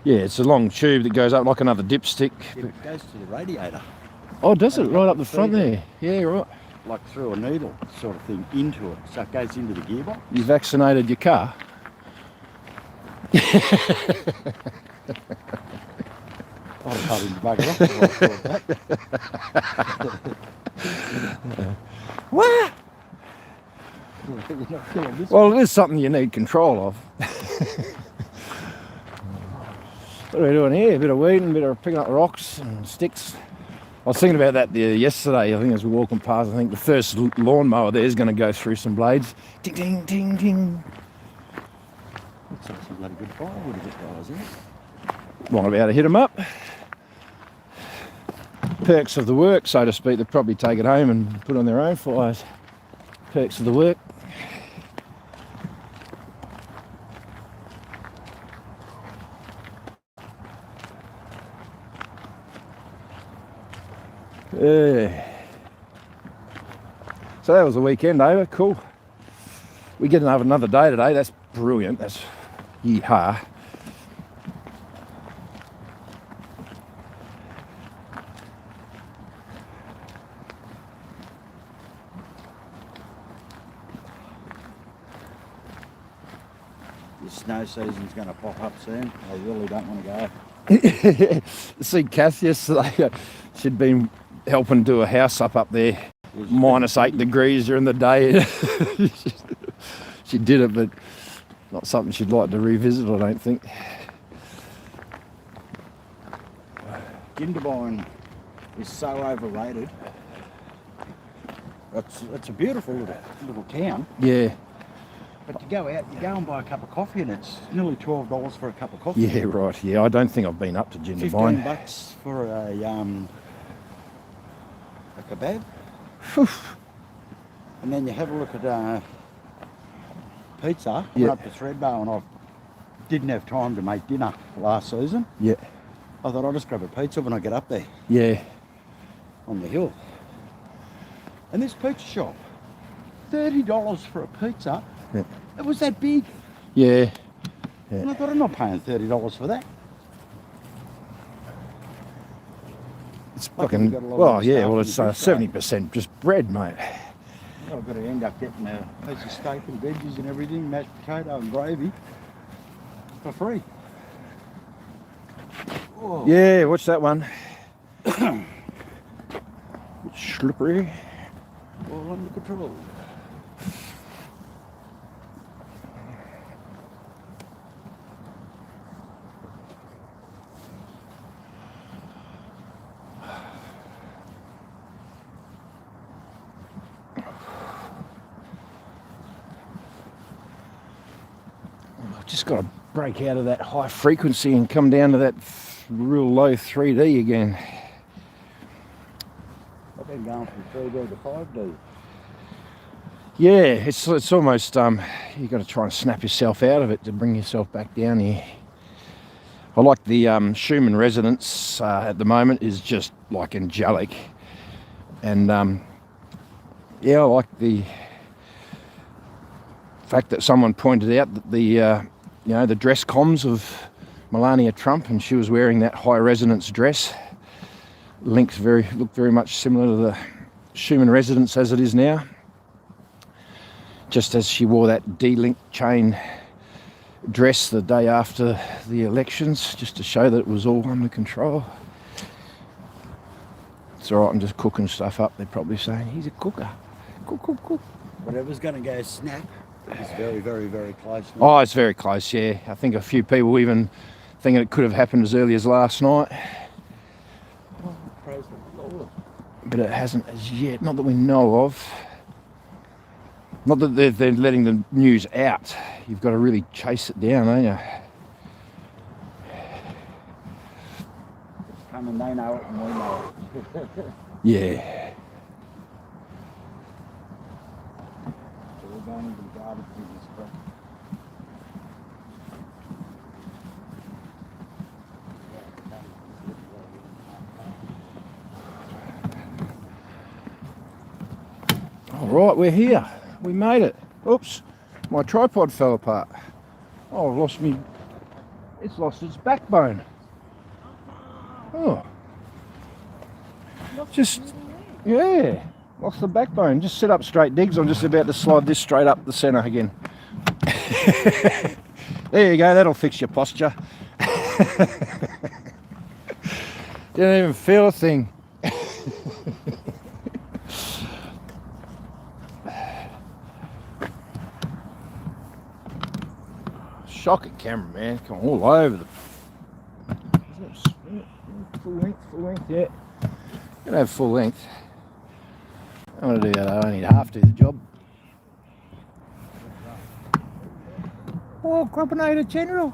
it's a long tube that goes up like another dipstick. It goes to the radiator. Oh, does it? Right up the front there? Yeah, right. Like through a needle sort of thing into it, so it goes into the gearbox. You vaccinated your car? I'd have told him to bugger off. What? Well, it is something you need control of. What are we doing here? A bit of weeding, a bit of picking up rocks and sticks. I was thinking about that yesterday, I think, as we were walking past. I think the first lawnmower there is going to go through some blades. Ding, ding, ding, ding. Looks like some bloody good firewood of it, guys, isn't it? Want to be able to hit them up. Perks of the work, so to speak. They'll probably take it home and put on their own fires. Perks of the work. So that was the weekend over. Cool. We get another day today. That's brilliant. That's yee-haw. Your snow season's going to pop up soon. I really don't want to go. See Kath yesterday, she'd been helping do a house up there, -8 degrees during the day. She did it, but not something she'd like to revisit, I don't think. Jindabyne is so overrated. It's a beautiful little town. Yeah, But you go out, you go and buy a cup of coffee, and it's nearly $12 for a cup of coffee. yeah, right. Yeah, I don't think I've been up to Jindabyne. $15 for a kebab. And then you have a look at pizza. Yeah. Went up to Threadbow, and I didn't have time to make dinner last season. Yeah, I thought I'll just grab a pizza when I get up there yeah, on the hill. And this pizza shop, $30 for a pizza. yeah, It was that big. yeah. And I thought, I'm not paying $30 for that. It's Lucky fucking, we've got a lot well, of yeah, staff well, in it's the bistro. 70% just bread, mate. I've got to end up getting a piece of steak and veggies and everything, mashed potato and gravy for free. Oh. Yeah, watch that one. Slippery. All under control. I've just got to break out of that high frequency and come down to that real low 3D again. I've been going from 3D to 5D. Yeah, it's almost you got to try and snap yourself out of it to bring yourself back down here. I like the Schumann resonance at the moment is just like angelic, and yeah, I like the fact that someone pointed out that the you know, the dress comms of Melania Trump, and she was wearing that high resonance dress, looked very much similar to the Schumann resonance as it is now. Just as she wore that D-link chain dress the day after the elections, just to show that it was all under control. It's all right, I'm just cooking stuff up. They're probably saying, he's a cooker. Cook, cook, cook. Whatever's going to go snap is very, very, very close now. Oh, it's very close, yeah. I think a few people even think it could have happened as early as last night. Praise the Lord. But it hasn't as yet, not that we know of. Not that they're letting the news out. You've got to really chase it down, don't you? It's coming, they know it and we know it. Yeah. So we're going into the garbage business. But All right, we're here. We made it. Oops, my tripod fell apart. Oh, I've lost me. It's lost its backbone. Oh. Just, yeah, lost the backbone. Just sit up straight, Digz. I'm just about to slide this straight up the centre again. There you go, that'll fix your posture. Didn't even feel a thing. Shocking camera, man. Come all over the. Full length, yeah. Gonna have full length. I'm gonna do that. I only need half to do the job. Oh, Crumpinator General.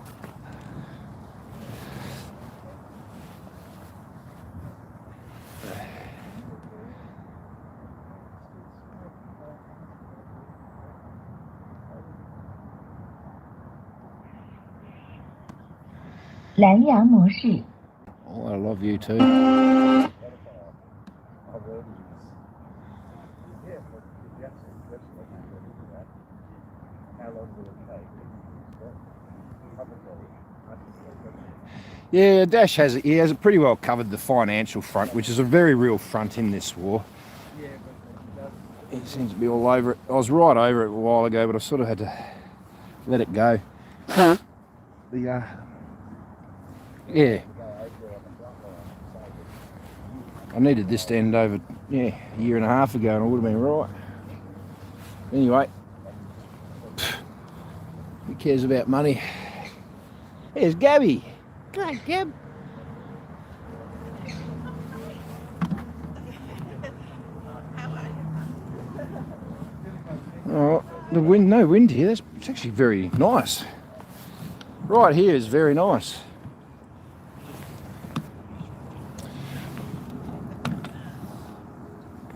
Oh, I love you too. Yeah, Dash has it. He has it pretty well covered, the financial front, which is a very real front in this war. He seems to be all over it. I was right over it a while ago, but I sort of had to let it go. The yeah. I needed this to end over, a year and a half ago, and I would have been right. Anyway, who cares about money? Here's Gabby. Go on, Gab. Oh, the wind, no wind here. It's actually very nice. Right here is very nice.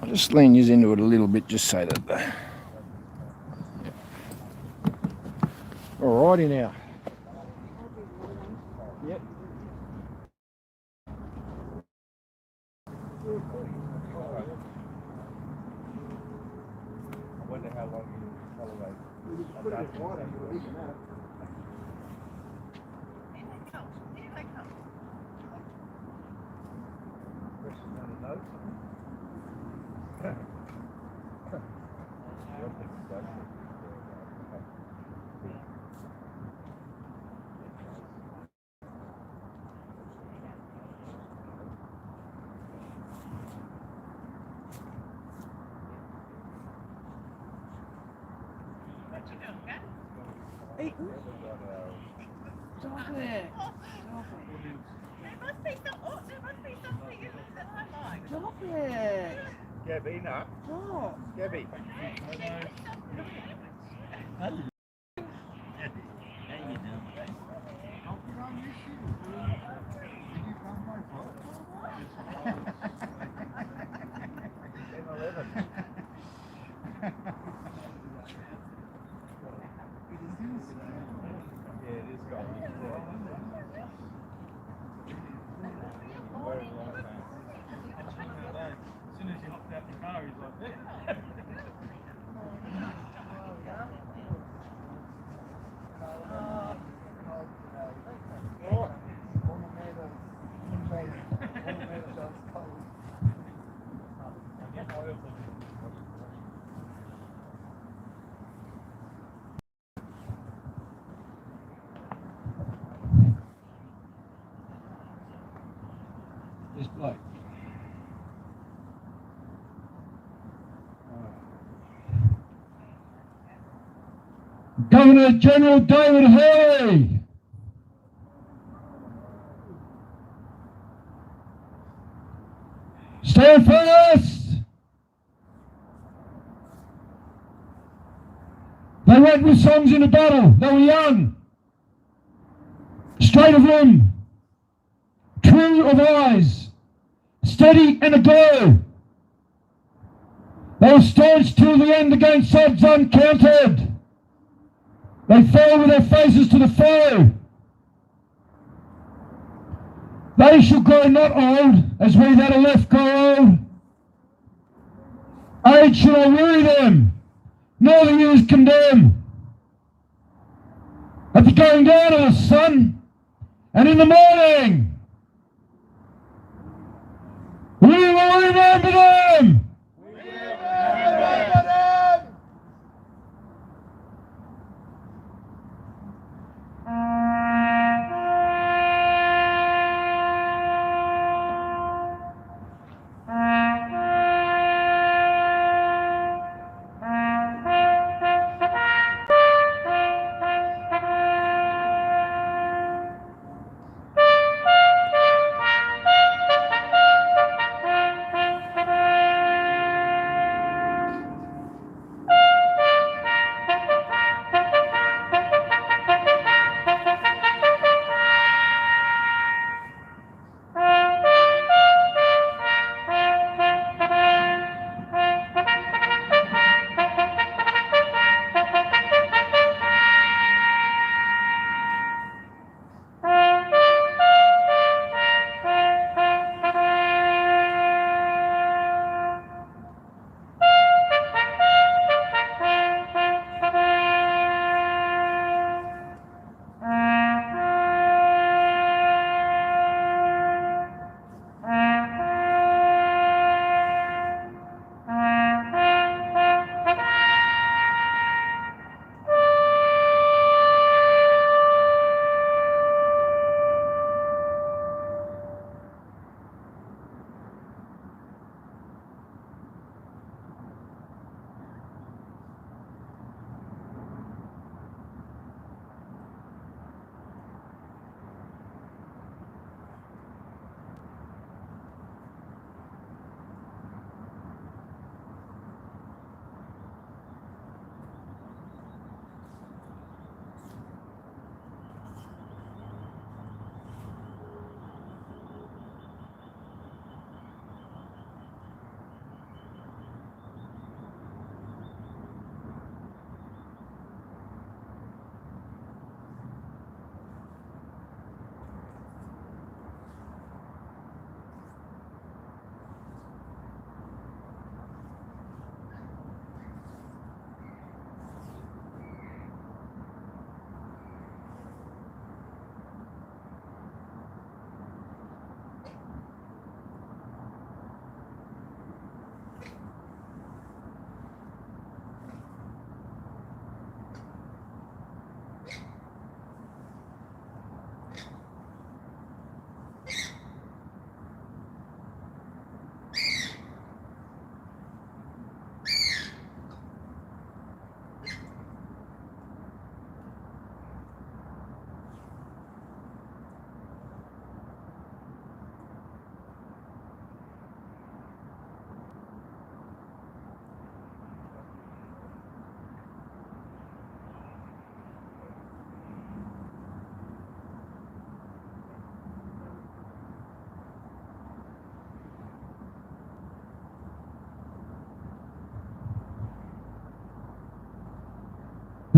I'll just lean you into it a little bit just so that. Alrighty now. Yep. I wonder how long you tolerate. Stop it. There must be something that I like. Stop it. Gabby, no. Stop. Gabby. This bloke. Governor General David Hurley. Stand fast. They went with songs in the battle. They were young, straight of limb, true of eyes, steady and aglow. They were staunch till the end against odds uncounted. They fell with their faces to the foe. They shall grow not old, as we that are left grow old. Age shall not weary them, nor the years condemn. At the going down of the sun, and in the morning, we will remember them.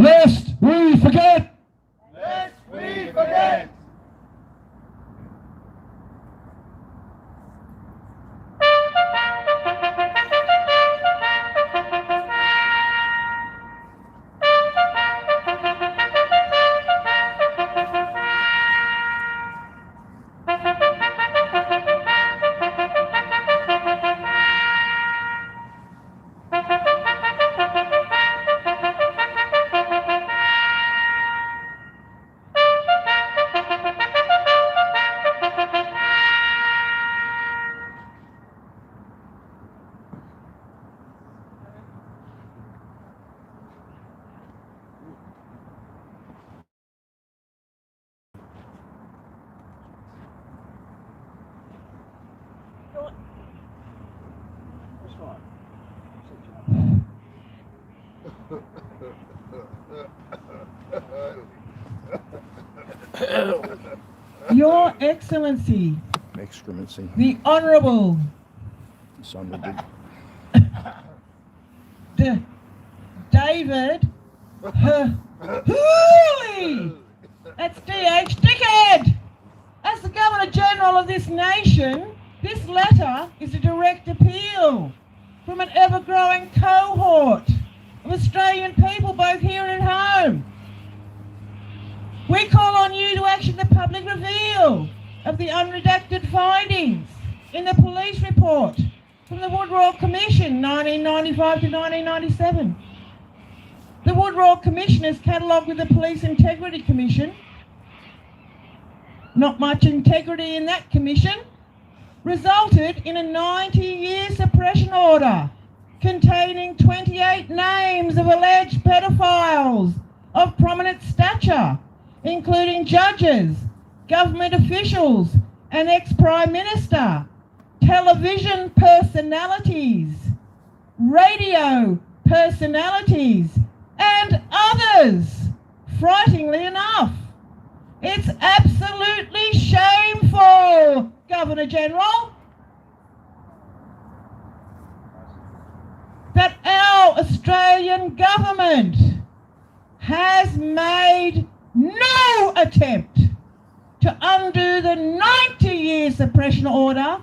Lest we forget. Lest we forget. Your Excellency, Excremency. the Honourable Son of a David Hooley. That's DH Dickhead. As the Governor General of this nation, this letter is a direct appeal from an ever-growing cohort of Australian people, both here and at home. We call on you to action the public reveal of the unredacted findings in the police report from the Woodrow Commission 1995 to 1997. The Woodrow Commission is catalogued with the Police Integrity Commission. Not much integrity in that commission. Resulted in a 90-year suppression order containing 28 names of alleged pedophiles of prominent stature, including judges, government officials, an ex-Prime Minister, television personalities, radio personalities, and others. Frighteningly enough, it's absolutely shameful, Governor General, that our Australian government has made no attempt to undo the 90-year suppression order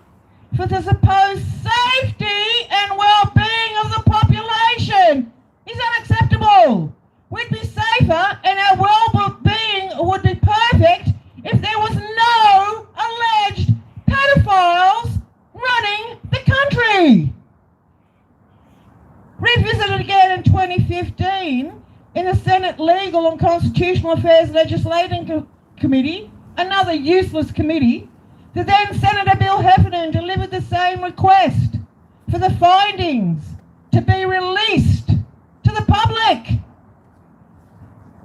for the supposed safety and well-being of the population is unacceptable. We'd be safer and our well-being would be perfect if there was no alleged pedophiles running the country. Revisited again in 2015 in the Senate Legal and Constitutional Affairs Legislating Committee, another useless committee, the then Senator Bill Heffernan delivered the same request for the findings to be released to the public.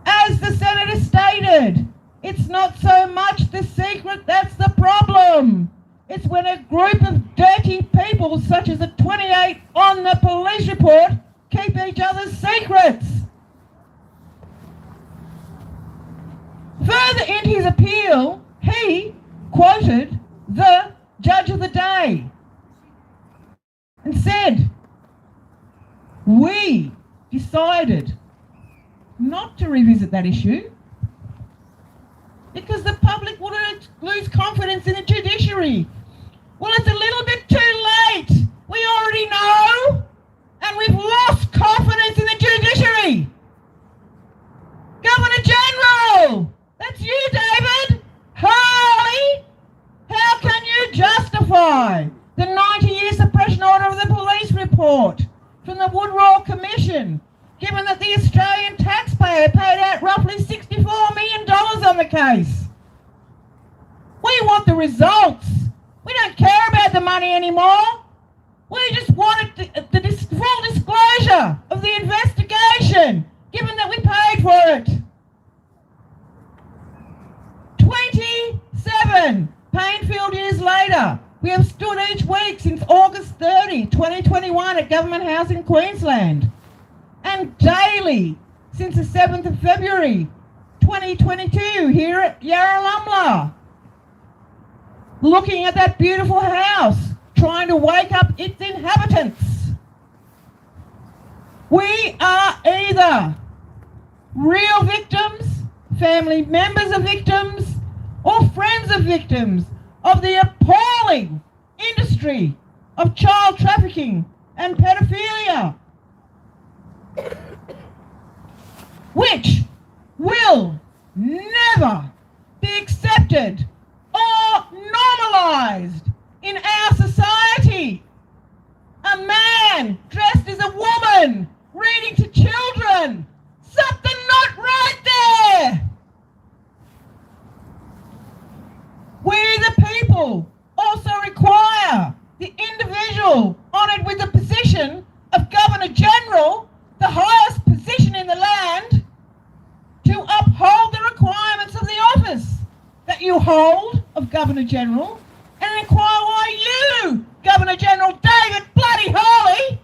As the Senator stated, it's not so much the secret that's the problem. It's when a group of dirty people, such as the 28 on the police report, keep each other's secrets. Further into his appeal, he quoted the Judge of the Day and said, "We decided not to revisit that issue because the public would lose confidence in the judiciary." Well, it's a little bit too late. We already know, and we've lost confidence in the judiciary. Governor General, that's you, David Harley. How can you justify the 90-year suppression order of the police report from the Woodrow Commission, given that the Australian taxpayer paid out roughly $64 million on the case? We want the results. We don't care about the money anymore. We just wanted the full disclosure of the investigation, given that we paid for it. 27 pain-filled years later, we have stood each week since August 30, 2021 at Government House in Queensland, and daily since the 7th of February 2022 here at Yarralumla, looking at that beautiful house, trying to wake up its inhabitants. We are either real victims, family members of victims, or friends of victims of the appalling industry of child trafficking and pedophilia, which will never be accepted or normalised in our society. A man dressed as a woman reading to children. Something not right there. We the people also require the individual honoured with the position of Governor General, the highest position in the land, to uphold the requirements of the office that you hold of Governor General, and inquire why you, Governor General David Bloody Harley,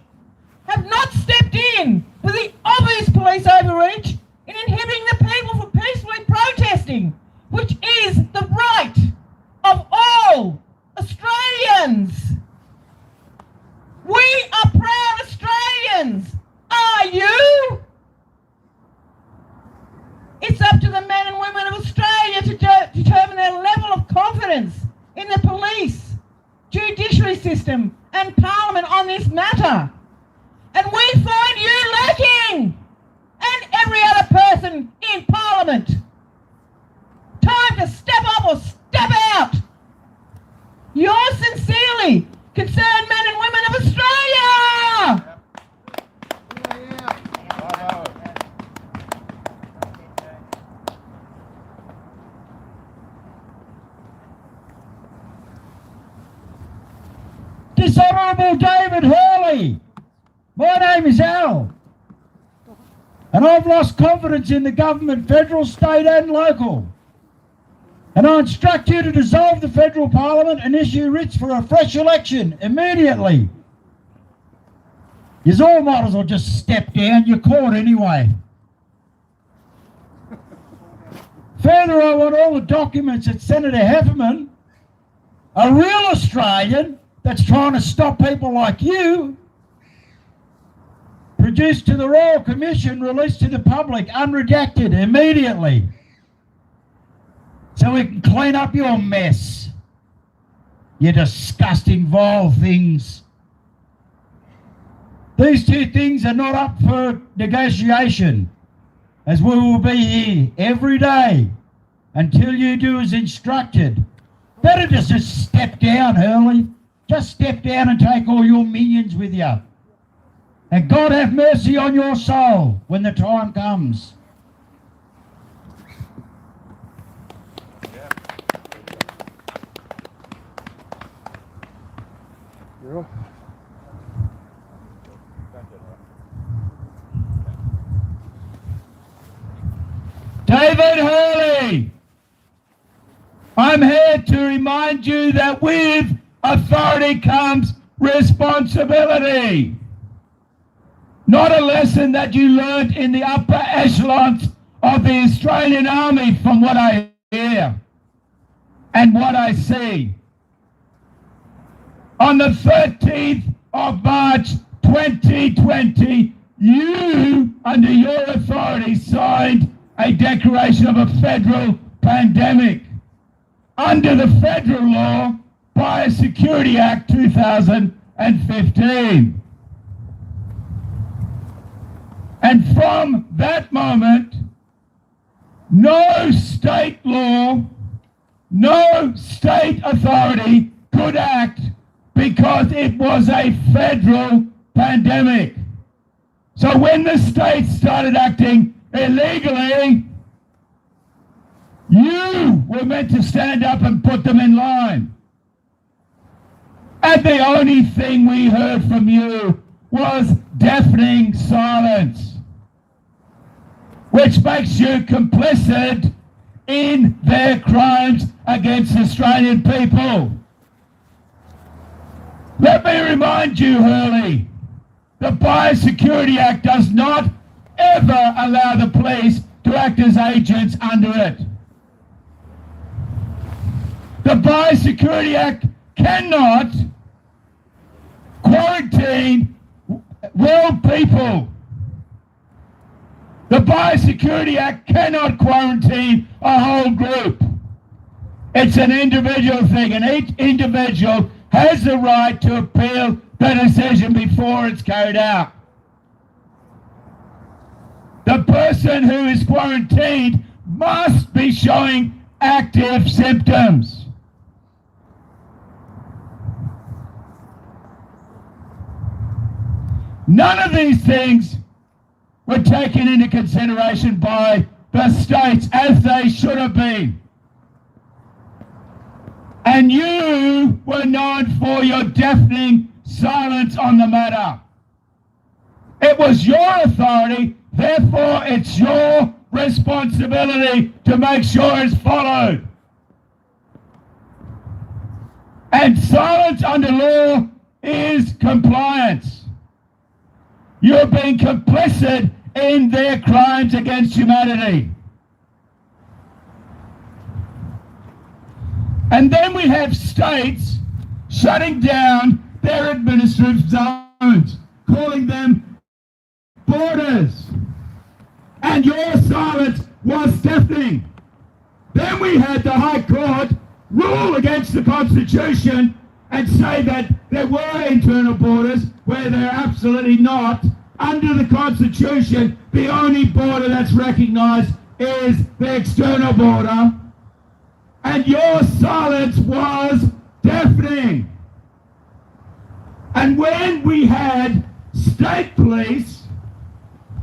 have not stepped in with the obvious police overreach in inhibiting the people from peacefully protesting, which is the right of all Australians. We are proud Australians. Are you? It's up to the men and women of Australia to determine their level of confidence in the police, judiciary system and Parliament on this matter. And we find you lacking, and every other person in Parliament. Time to step up or step out. Yours sincerely, concerned men and women of Australia. Dishonourable David Hurley, my name is Al, and I've lost confidence in the government, federal, state and local. And I instruct you to dissolve the federal parliament and issue writs for a fresh election immediately. You all might as well just step down, you're caught anyway. Further, I want all the documents that Senator Heffernan, a real Australian that's trying to stop people like you, produced to the Royal Commission, released to the public, unredacted, immediately. So we can clean up your mess. You disgusting, vile things. These two things are not up for negotiation, as we will be here every day until you do as instructed. Better just step down, Hurley. Just step down and take all your minions with you. And God have mercy on your soul when the time comes. David Hurley, I'm here to remind you that with authority comes responsibility. Not a lesson that you learned in the upper echelons of the Australian Army, from what I hear and what I see. On the 13th of March 2020, you, under your authority, signed a declaration of a federal pandemic under the Federal Law Biosecurity Act 2015. And from that moment, no state law, no state authority could act because it was a federal pandemic. So when the states started acting illegally, you were meant to stand up and put them in line. And the only thing we heard from you was deafening silence, which makes you complicit in their crimes against Australian people. Let me remind you, Hurley, the Biosecurity Act does not ever allow the police to act as agents under it. The Biosecurity Act cannot quarantine world people. The Biosecurity Act cannot quarantine a whole group. It's an individual thing, and each individual has the right to appeal the decision before it's carried out. The person who is quarantined must be showing active symptoms. None of these things were taken into consideration by the states as they should have been. And you were known for your deafening silence on the matter. It was your authority, therefore it's your responsibility to make sure it's followed. And silence under law is compliance. You're being complicit in their crimes against humanity. And then we have states shutting down their administrative zones, calling them borders. And your silence was deafening. Then we had the High Court rule against the Constitution and say that there were internal borders where they're absolutely not. Under the Constitution, the only border that's recognised is the external border. And your silence was deafening. And when we had state police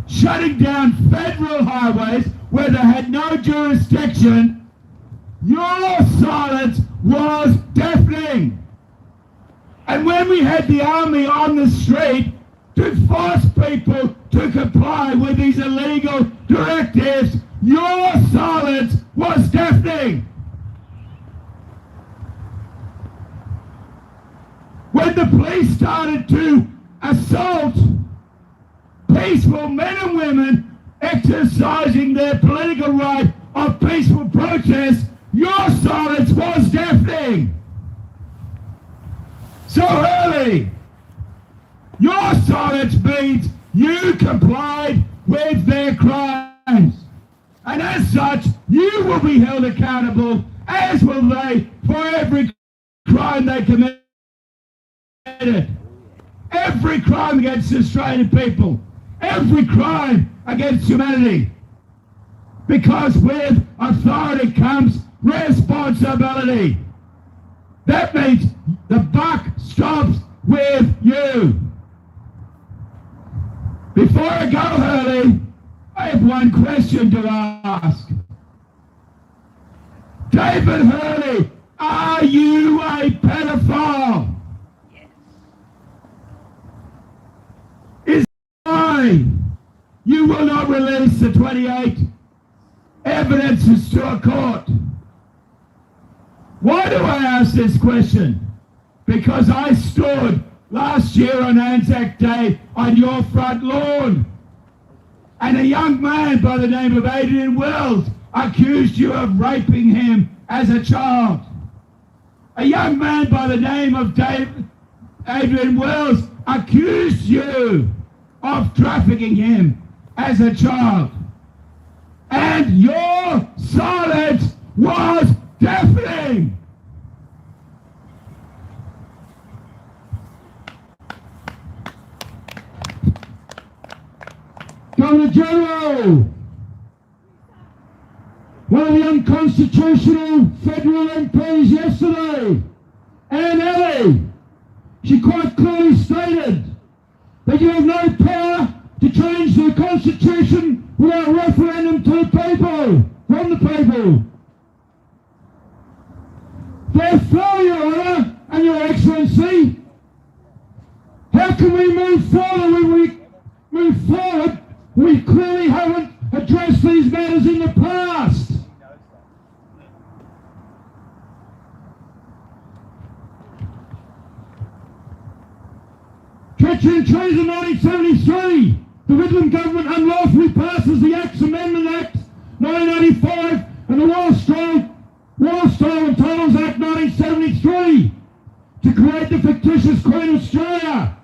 shutting down federal highways where they had no jurisdiction, your silence was deafening. And when we had the army on the street to force people to comply with these illegal directives, your silence was deafening. When the police started to assault peaceful men and women exercising their political right of peaceful protest, your silence was deafening. So early, your silence means you complied with their crimes. And as such, you will be held accountable, as will they, for every crime they committed. Every crime against Australian people. Every crime against humanity. Because with authority comes responsibility. That means the buck stops with you. Before I go, Hurley, I have one question to ask. David Hurley, are you a pedophile? Is why you will not release the 28 evidences to a court? Why do I ask this question? Because I stood last year on Anzac Day on your front lawn, and a young man by the name of Adrian Wells accused you of raping him as a child. A young man by the name of Adrian Wells accused you of trafficking him as a child. And your silence was deafening. Governor General, one of the unconstitutional federal MPs yesterday, Anne Ellie, she quite clearly stated that you have no power to change the Constitution without referendum to the people, from the people. Therefore, Your Honour and Your Excellency, how can we move forward when we move forward? We clearly haven't addressed these matters in the past. Treachery and treason 1973. The Whitlam government unlawfully passes the Acts Amendment Act 1985 and the War Style and Titles Act 1973 to create the fictitious Queen Australia.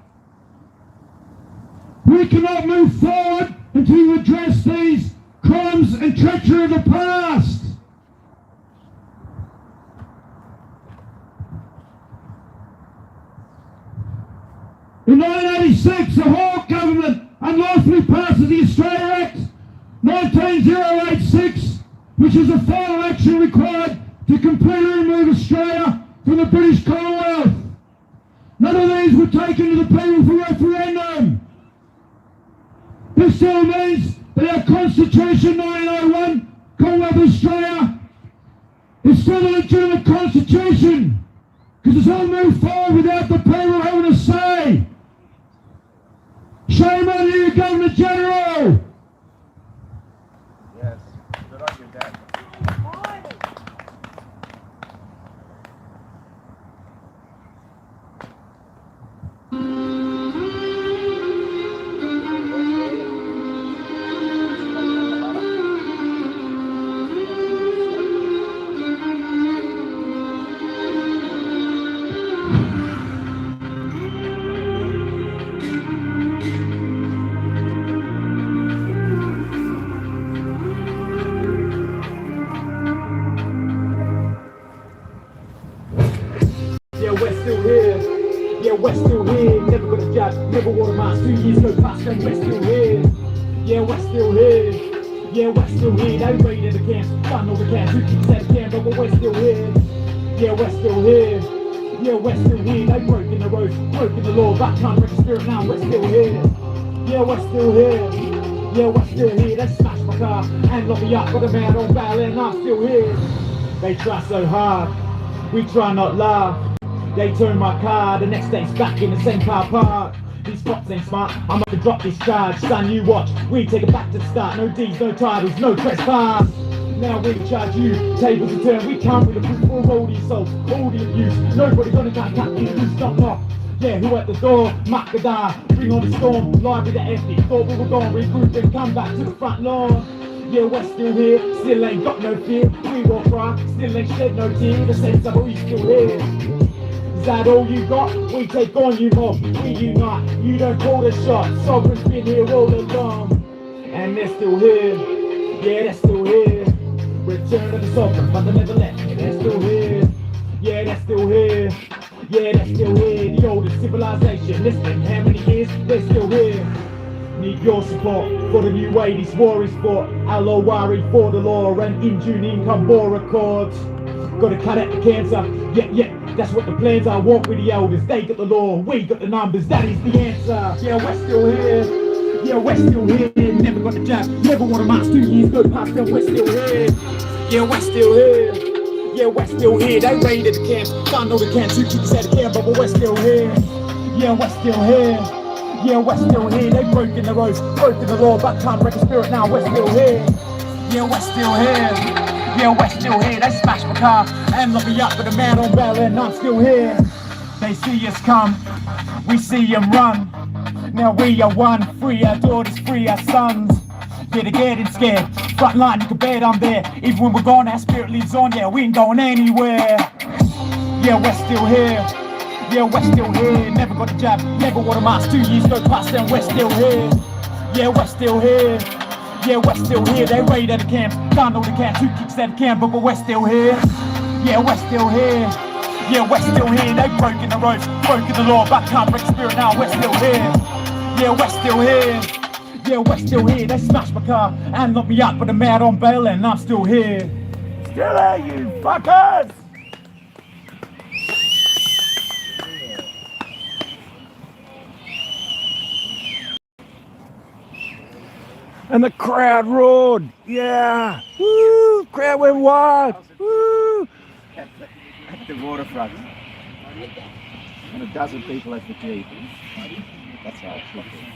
We cannot move forward and to address these crimes and treachery of the past. In 1986, the Hawke government unlawfully passes the Australia Act 19086, which is the final action required to completely remove Australia from the British Commonwealth. None of these were taken to the people for referendum. This still means that our Constitution 1901, Commonwealth of Australia, is still a legitimate Constitution, because it's all moved forward without the people having a say. Shame on you, Governor General! Yes, good on you, Dad. Yeah, we're still here. Yeah, we're still here. Never got a job, never wore a mask. 2 years go past and we're still here. Yeah, we're still here. Yeah, we're still here. They raided the camps, done all the camps. Who keeps that camp, but we're still here. Yeah, we're still here. Yeah, we're still here. They broken the road, broken the law, but can't break the spirit now. We're still here. Yeah, we're still here. Yeah, we're still here. They smashed my car and locked me up, got a man on bail, and I'm still here. They try so hard, we try not laugh. They turn my car, the next day's back in the same car park. These cops ain't smart, I'm up to drop this charge. Son, you watch, we take it back to the start. No deeds, no titles, no trespass. Now we charge you, tables are turned. We come with a proof for all the assaults, all the abuse. Nobody gonna cut you loose, don't knock. Yeah, who at the door? Makadar, bring on the storm. Library the empty, thought we were gonna regroup and come back to the front lawn. Yeah, we're still here, still ain't got no fear. We walk right, still ain't shed no tear. The sense of we still here. Is that all you got? We take on you mob, we unite. You don't call the shot, Sovereign's been here all along. And they're still here, yeah, they're still here. Return of the Sovereign, but they never left. Yeah, they're still here, yeah, they're still here. Yeah, they're still here, the oldest civilization. Listen, how many years? They're still here. Need your support for the new way these war is fought. Alowari for the law and in June income war accords. Gotta cut out the cancer, yeah, that's what the plans are. Walk with the elders, they got the law, we got the numbers, that is the answer. Yeah, we're still here, yeah, we're still here. Never got the jab, never wore a mask. 2 years go past and we're still here. Yeah, we're still here, yeah, we're still here. They raided the camps, done all the camps. Who keeps out the camp, but we're still here. Yeah, we're still here, yeah, we're still here. They broken the roads, broken the law, but can't break the spirit now. We're still here, yeah, we're still here. Yeah, we're still here. They smashed my car and locked me up with a man on bail, and I'm still here. They see us come, we see them run. Now we are one, free our daughters, free our sons. Yeah, they're getting scared. Front line, you can bet I'm there. Even when we're gone, our spirit lives on. Yeah, we ain't going anywhere. Yeah, we're still here. Yeah, we're still here. Never got a job, never wore a mask. 2 years go past and we're still here. Yeah, we're still here. Yeah, we're still here. They raided the camps, done all the camps. Who kicks out the camp, but we're still here. Yeah, we're still here. Yeah, we're still here. They've broken the roads, broken the law, but can't break the spirit now. We're still here. Yeah, we're still here. Yeah, we're still here. They smashed my car and locked me up with a man on bail, and I'm still here. Still here, you fuckers! And the crowd roared, yeah, woo, crowd went wild, woo. At the waterfront. And a dozen people at the Jeep. That's how it should be.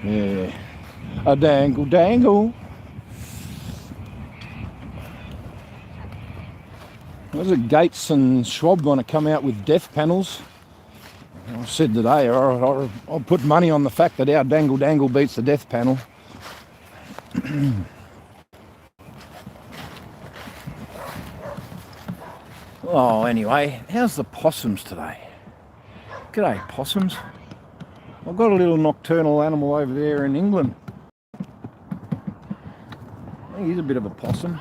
Yeah. A dangle dangle. Was it Gates and Schwab going to come out with death panels? I said today, I'll put money on the fact that our dangle dangle beats the death panel. Oh, anyway, how's the possums today? G'day, possums. I've got a little nocturnal animal over there in England. I think he's a bit of a possum.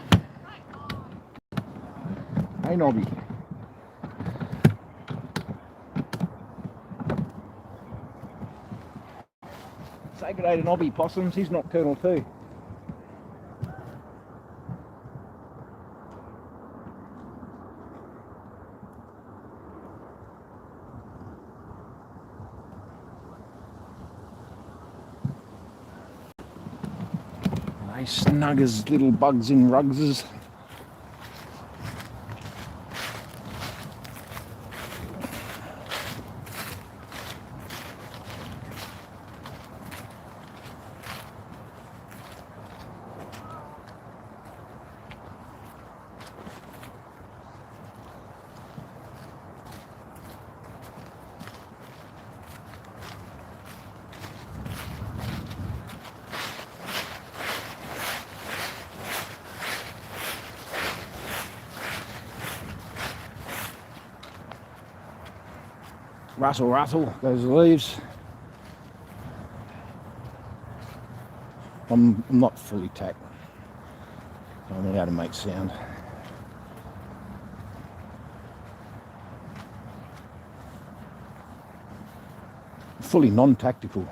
Hey, Nobby. Say good day to Nobby, possums. He's nocturnal too. They snug as little bugs in rugses. Rustle, rustle, goes the leaves. I'm not fully tacked. I don't know how to make sound. Fully non-tactical.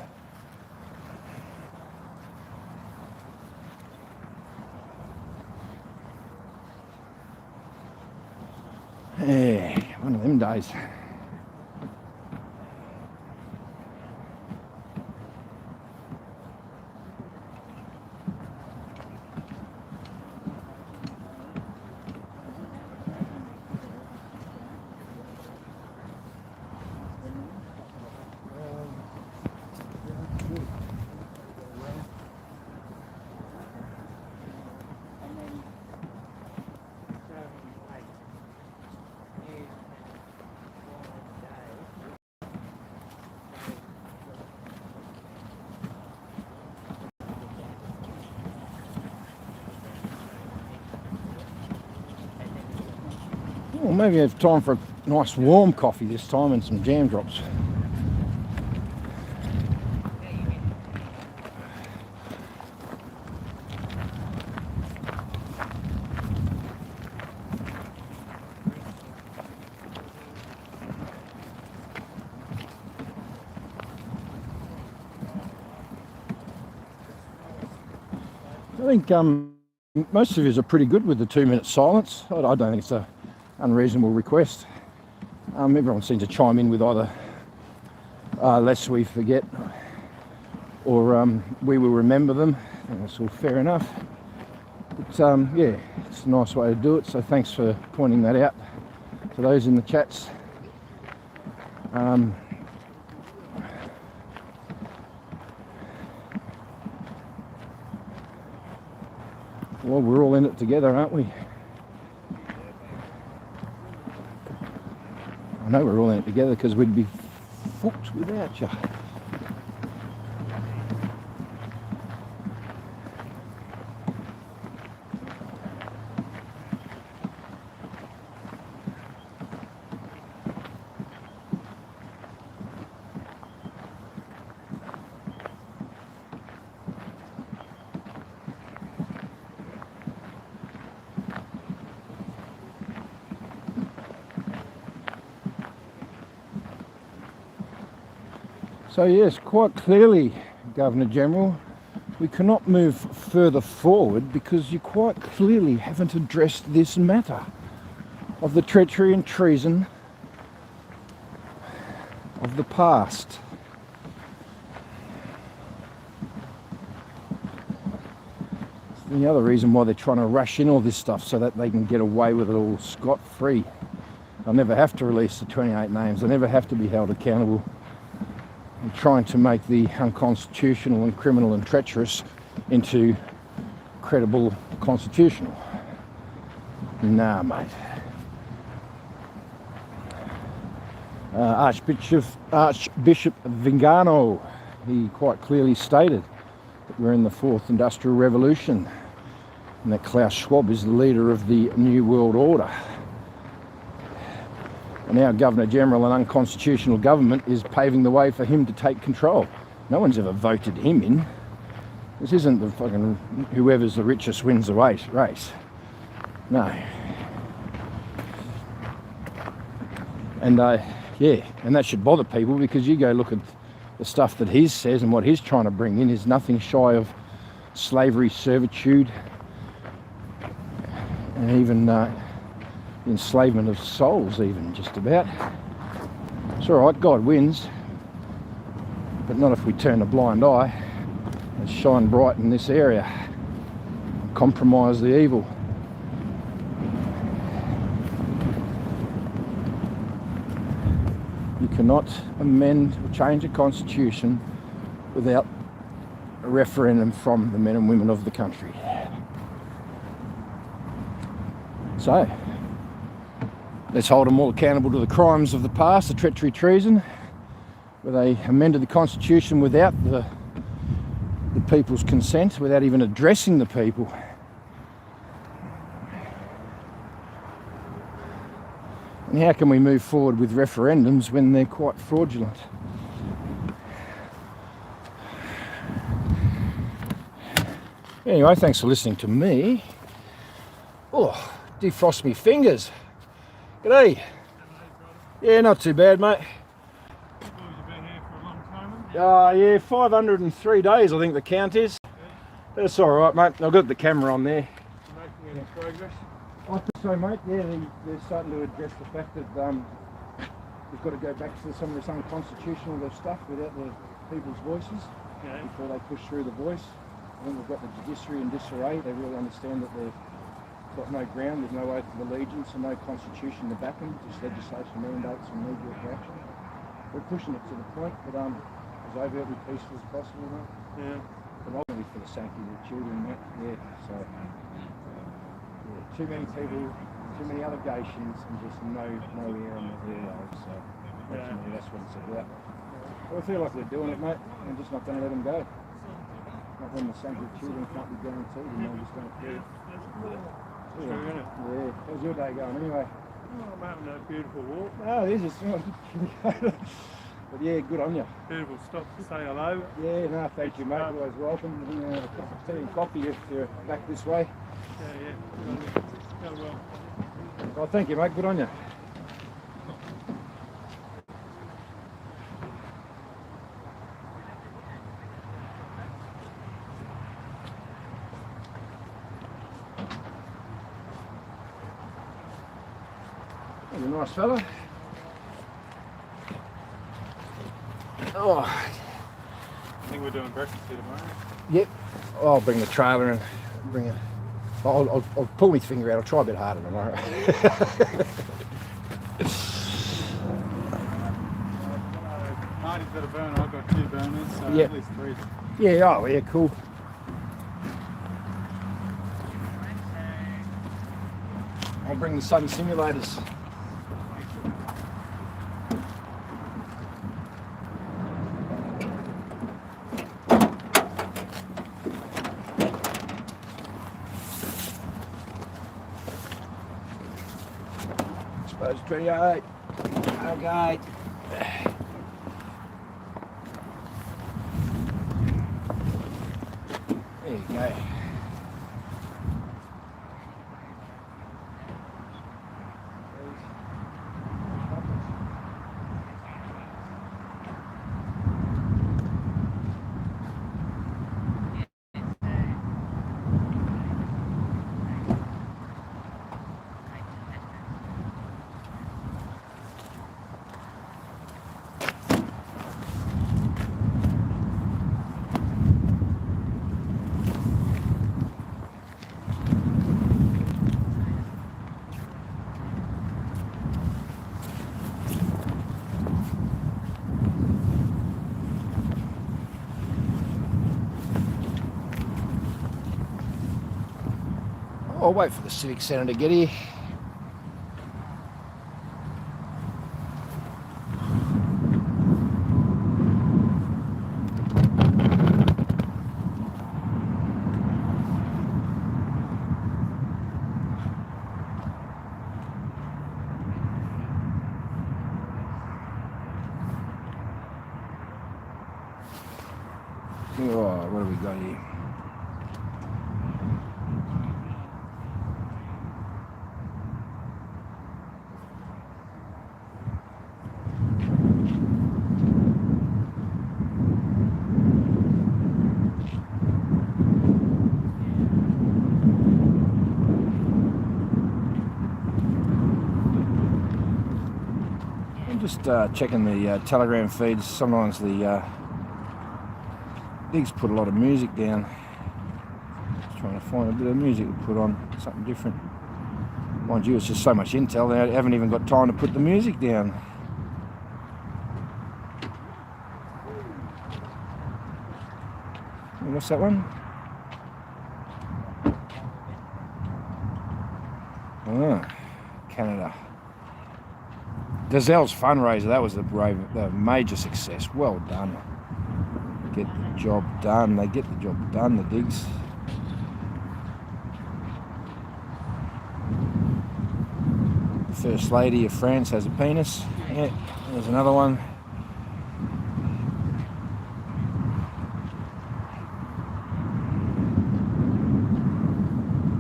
Yeah, one of them days. Well, maybe I have time for a nice warm coffee this time and some jam drops. I think most of you are pretty good with the 2-minute silence. I don't think it's a unreasonable request. Everyone seems to chime in with either lest we forget or we will remember them. I think that's all fair enough. But yeah, it's a nice way to do it, so thanks for pointing that out to those in the chats. Well, we're all in it together, aren't we? I know we're all in it together because we'd be fucked without you. So yes, quite clearly, Governor General, we cannot move further forward because you quite clearly haven't addressed this matter of the treachery and treason of the past. It's the other reason why they're trying to rush in all this stuff so that they can get away with it all scot-free. They'll never have to release the 28 names. They'll never have to be held accountable. and trying to make the unconstitutional and criminal and treacherous into credible constitutional. Nah, mate. Archbishop Vigano, he quite clearly stated that we're in the fourth industrial revolution and that Klaus Schwab is the leader of the New World Order. And our Governor General and unconstitutional government is paving the way for him to take control. No one's ever voted him in. This isn't the fucking whoever's the richest wins the race. No. And yeah, and that should bother people, because you go look at the stuff that he says and what he's trying to bring in is nothing shy of slavery, servitude, and even enslavement of souls, even just about. It's all right, God wins, but not if we turn a blind eye and shine bright in this area and compromise the evil. You cannot amend or change a constitution without a referendum from the men and women of the country. So, let's hold them all accountable to the crimes of the past, the treachery, treason, where they amended the constitution without the people's consent, without even addressing the people. And how can we move forward with referendums when they're quite fraudulent? Anyway, thanks for listening to me. Oh, defrost me fingers. G'day. Yeah, not too bad, mate. You've been here for a long time, Yeah, 503 days I think the count is. That's all right, mate. I've got the camera on there. making any progress? I think so, mate. Yeah, they're starting to address the fact that we've got to go back to some of this unconstitutional stuff without the people's voices before they push through the voice. I think we've got the judiciary in disarray. They really understand that they've got no ground, there's no oath of allegiance and no constitution to back them, just legislation mandates and knee-jerk reaction. We're pushing it to the point, but as overtly peaceful as possible, mate. Yeah. But ultimately for the safety of the children, mate. Yeah, so too many people, too many allegations, and just no air on the airwaves. So ultimately that's what it's about. But I feel like they're doing it, mate. I'm just not going to let them go. Not when the safety of children can't be guaranteed, and they're just going to care. True, isn't it? Yeah. How's your day going anyway? Oh, I'm having a beautiful walk. Oh, it is. But yeah, good on you. Beautiful stop to say hello. Yeah, no, thank you, mate. Always welcome. A cup of tea and coffee if you're back this way. Yeah. Go well. Well, thank you, mate. Good on you. You're a nice fella. Oh. I think we're doing breakfast here tomorrow. Yep. I'll bring the trailer and bring it. I'll pull my finger out. I'll try a bit harder tomorrow. Marty's got a burner. I've got 2 burners, so at least 3. Yeah. Oh, yeah. Cool. I'll bring the sun simulators. Suppose 28. Okay. There you go. I'll wait for the Civic Centre to get here. Oh, what have we got here? I'm just checking the Telegram feeds. Sometimes the Digz put a lot of music down. Just trying to find a bit of music to put on, something different. Mind you, it's just so much intel, they haven't even got time to put the music down. What's that one? Ah, Canada. Desiderata's fundraiser, that was the major success. Well done. Get the job done. They get the job done, the Digz. The First Lady of France has a penis. Yeah, there's another one.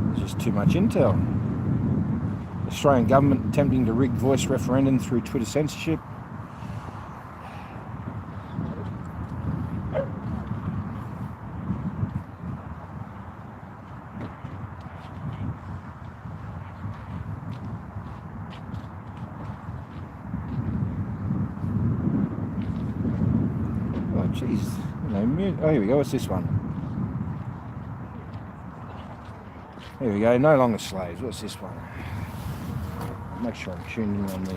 There's just too much intel. Australian government attempting to rig voice referendum through Twitter censorship. Oh jeez, oh here we go, what's this one? Here we go, no longer slaves, what's this one? Make sure I'm tuned in on the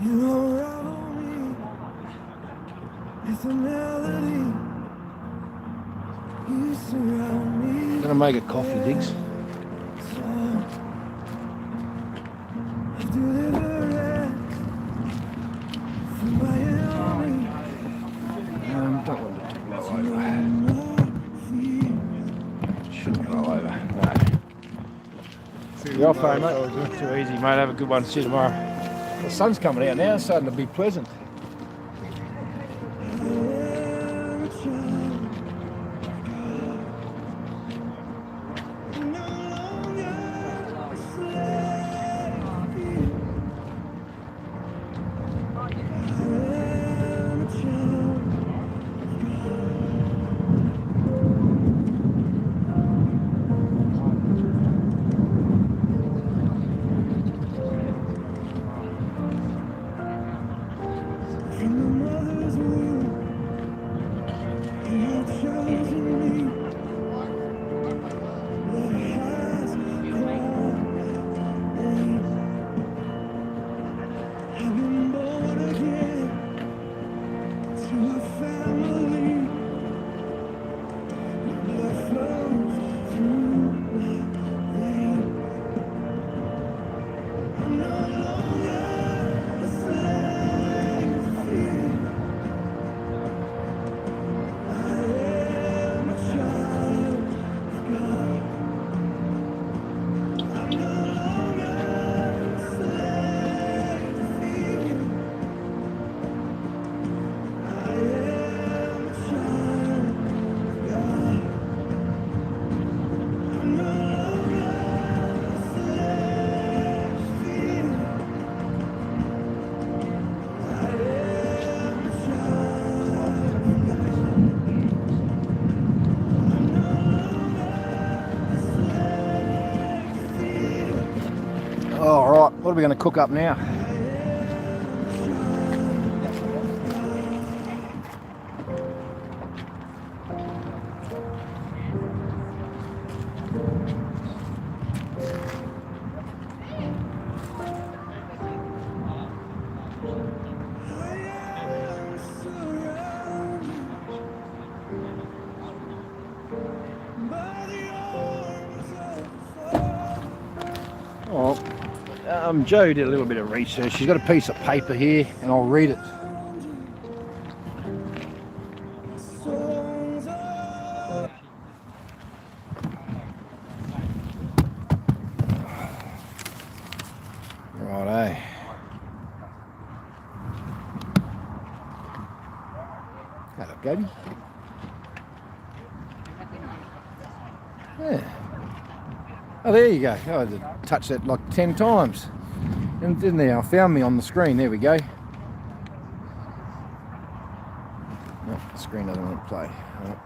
You unravel me with a melody. You surround me. I'm gonna make a coffee, Digz. Don't want it to blow over. Shouldn't blow over. No. You're off home, mate. Too easy, mate. Have a good one. See you tomorrow. The sun's coming out now, it's starting to be pleasant. All right, what are we going to cook up now? Oh, Joe did a little bit of research. She's got a piece of paper here, and I'll read it. Righto. Hello, Gaby. Yeah. Oh, there you go. Oh, I had to touch that like 10 times. And didn't they? I found me on the screen. There we go. No, the screen doesn't want to play. Oh.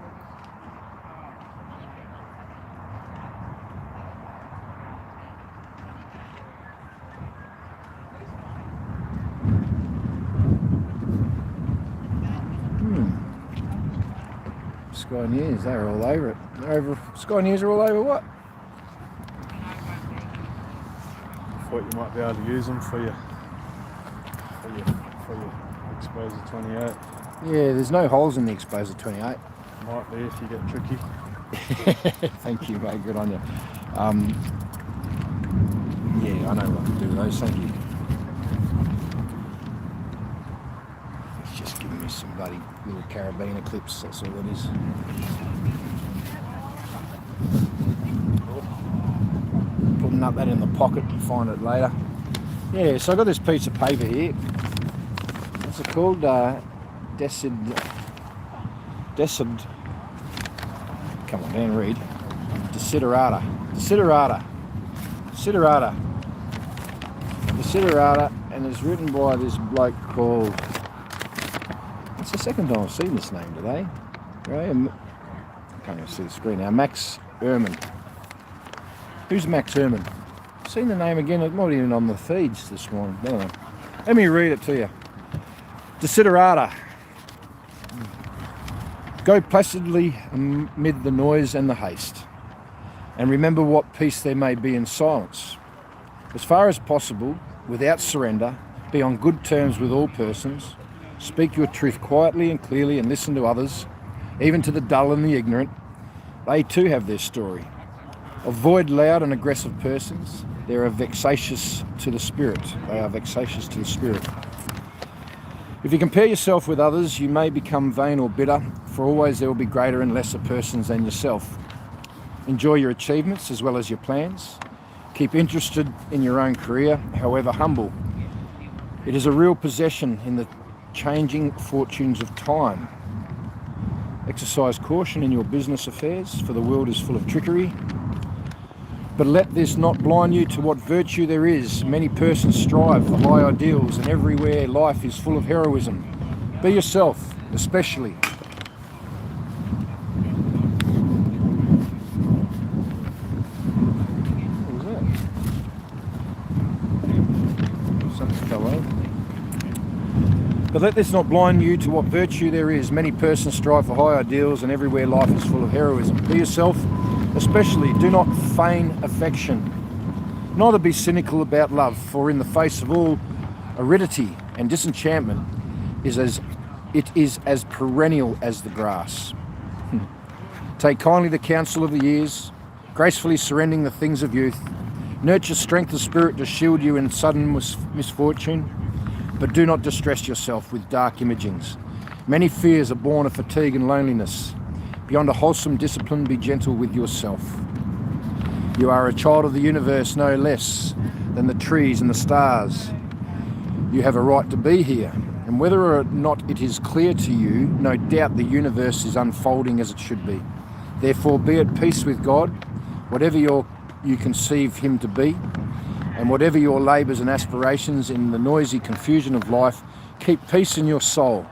Sky News, they're all over it. They're over. Sky News are all over what? Thought you might be able to use them for your Exposer 28. Yeah, there's no holes in the Exposer 28. Might be if you get tricky. Thank you, mate. Good on you. Yeah, I know what to do with those. Thank you. It's just giving me some bloody little carabiner clips. That's all it is. Putting up that in the pocket and find it later. Yeah, so I got this piece of paper here. What's it called? Come on, man, read. Desiderata, and it's written by this bloke called. It's the second time I've seen this name today. Right? I can't even see the screen now. Max Ehrman. Who's Max Ehrman? I've seen the name again. It might be even on the feeds this morning. Anyway, let me read it to you. Desiderata. Go placidly amid the noise and the haste, and remember what peace there may be in silence. As far as possible, without surrender, be on good terms with all persons, speak your truth quietly and clearly, and listen to others, even to the dull and the ignorant. They too have their story. Avoid loud and aggressive persons. They are vexatious to the spirit. If you compare yourself with others, you may become vain or bitter, for always there will be greater and lesser persons than yourself. Enjoy your achievements as well as your plans. Keep interested in your own career, however humble. It is a real possession in the changing fortunes of time. Exercise caution in your business affairs, for the world is full of trickery. But let this not blind you to what virtue there is. Many persons strive for high ideals, and everywhere life is full of heroism. Be yourself, especially. What was that? Something fell over. But let this not blind you to what virtue there is. Many persons strive for high ideals, and everywhere life is full of heroism. Be yourself, especially. Do not feign affection, neither be cynical about love, for in the face of all aridity and disenchantment it is as perennial as the grass. Take kindly the counsel of the years, gracefully surrendering the things of youth. Nurture strength of spirit to shield you in sudden misfortune, but do not distress yourself with dark imagings. Many fears are born of fatigue and loneliness. Beyond a wholesome discipline, be gentle with yourself. You are a child of the universe no less than the trees and the stars. You have a right to be here, and whether or not it is clear to you, no doubt the universe is unfolding as it should be. Therefore, be at peace with God, whatever you conceive him to be, and whatever your labours and aspirations in the noisy confusion of life, keep peace in your soul.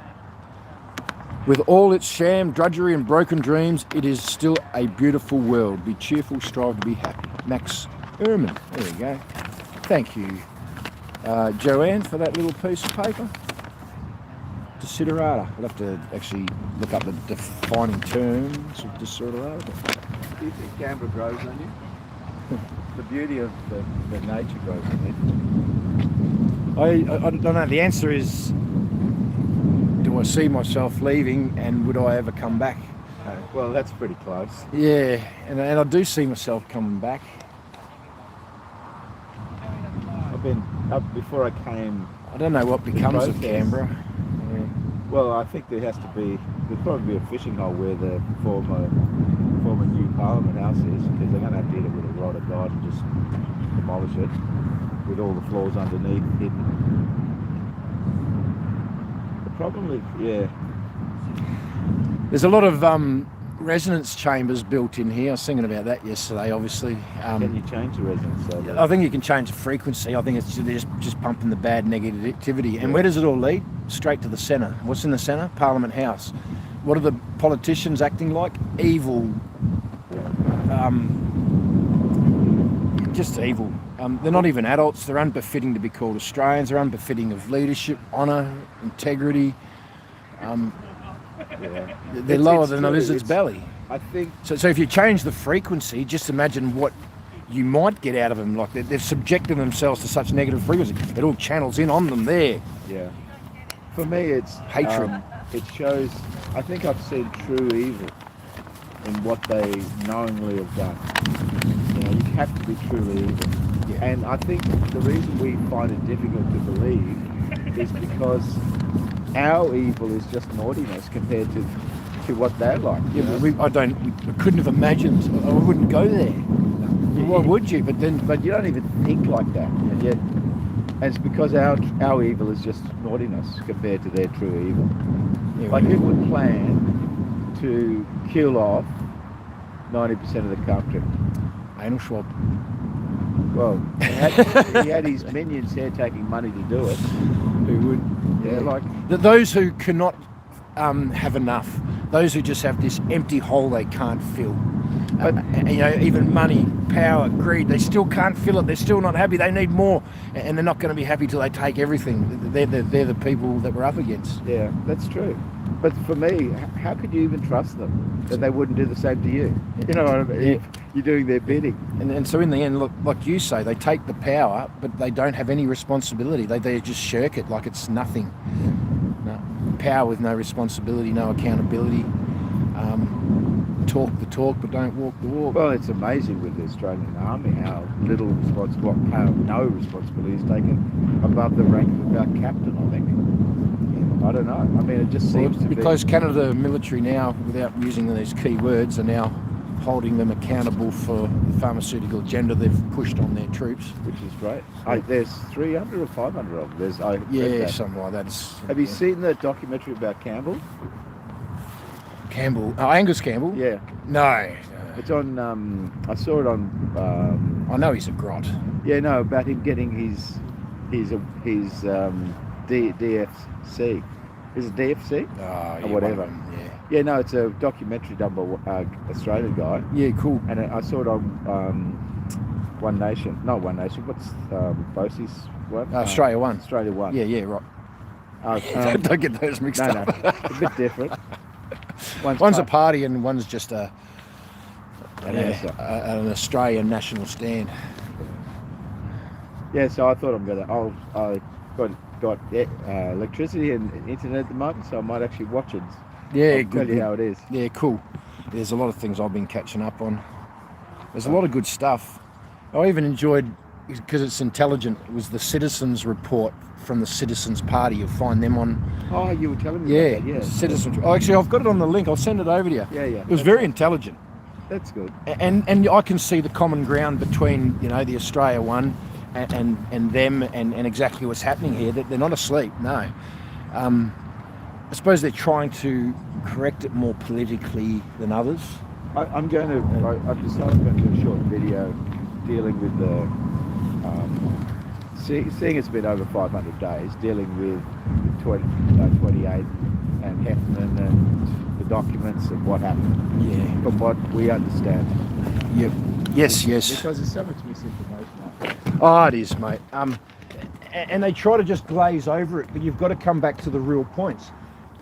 With all its sham, drudgery and broken dreams, it is still a beautiful world. Be cheerful, strive to be happy. Max Ehrman. There you go. Thank you, Joanne, for that little piece of paper. Desiderata. I'll have to actually look up the defining terms of Desiderata. Do you think Canberra grows on you? The beauty of the nature grows on you. I don't know. The answer is, do I see myself leaving, and would I ever come back? Well, that's pretty close. Yeah, and I do see myself coming back. I've been up before I came. I don't know what becomes of Canberra. Well, I think there's probably be a fishing hole where the former new Parliament House is, because they're going to have to hit it with a rod of God and just demolish it with all the floors underneath hidden. The problem is, there's a lot of resonance chambers built in here. I was thinking about that yesterday, obviously. Can you change the resonance? I think you can change the frequency. I think it's just pumping the bad negativity. And where does it all lead? Straight to the centre. What's in the centre? Parliament House. What are the politicians acting like? Evil. Just evil. They're not even adults. They're unbefitting to be called Australians. They're unbefitting of leadership, honour, integrity. They're lower than a lizard's belly. I think so. If you change the frequency, just imagine what you might get out of them. Like they've subjected themselves to such negative frequency. It all channels in on them there. Yeah. For me, it's hatred. It shows. I think I've seen true evil in what they knowingly have done. You know, you have to be truly evil. Yeah. And I think the reason we find it difficult to believe is because our evil is just naughtiness compared to what they're like. Yeah, but I couldn't have imagined. I wouldn't go there. Why would you? But you don't even think like that, and yet, and it's because our evil is just naughtiness compared to their true evil. Yeah, like who would plan to kill off 90% of the country? Anal Schwab. Well, he had his minions there taking money to do it. Who would? Yeah, like those who cannot have enough, those who just have this empty hole they can't fill. But even money, power, greed, they still can't fill it. They're still not happy. They need more, and they're not going to be happy till they take everything. They're the people that we're up against. Yeah, that's true. But for me, how could you even trust them that they wouldn't do the same to you? You know what I mean? If you're doing their bidding. And so in the end, look, like you say, they take the power, but they don't have any responsibility. They just shirk it like it's nothing. No. Power with no responsibility, no accountability. Talk the talk, but don't walk the walk. Well, it's amazing with the Australian Army how little how no responsibility is taken above the rank of about captain, I think. I don't know. I mean, it just seems to be... Because Canada military now, without using these key words, are now holding them accountable for the pharmaceutical agenda they've pushed on their troops. Which is great. There's 300 or 500 of them. Something like that. Have you seen the documentary about Campbell? Campbell? Oh, Angus Campbell? Yeah. No. It's on... I saw it on... I know he's a grot. Yeah, no, about him getting his DFC. Is it DFC? Or whatever. Yeah, no, it's a documentary done by Australian guy. Yeah, cool. And I saw it on One Nation. Not One Nation. What's Bosie's one? Australia One. Australia One. Yeah, right. Don't get those mixed up. No, a bit different. One's a party and one's just an Australian national stand. Yeah, so I thought I got electricity and internet at the moment, so I might actually watch it. Yeah, I'll tell you how it is. Yeah, cool. There's a lot of things I've been catching up on. There's a lot of good stuff. I even enjoyed, because it's intelligent, it was the Citizens Report from the Citizens Party. You'll find them on... Oh, you were telling me about that, yeah. Citizens... Oh, actually, I've got it on the link. I'll send it over to you. Yeah. It was very intelligent. That's good. And I can see the common ground between, the Australia One and them and exactly what's happening here. That they're not asleep, no. I suppose they're trying to correct it more politically than others. I've decided I'm going to do a short video dealing with the seeing it's been over 500 days, dealing with 28 and Heffernan and the documents and what happened. Yeah. From what we understand. Yep. Yes. Because there's so much misinformation out there. Oh, it is, mate. And they try to just glaze over it, but you've got to come back to the real points.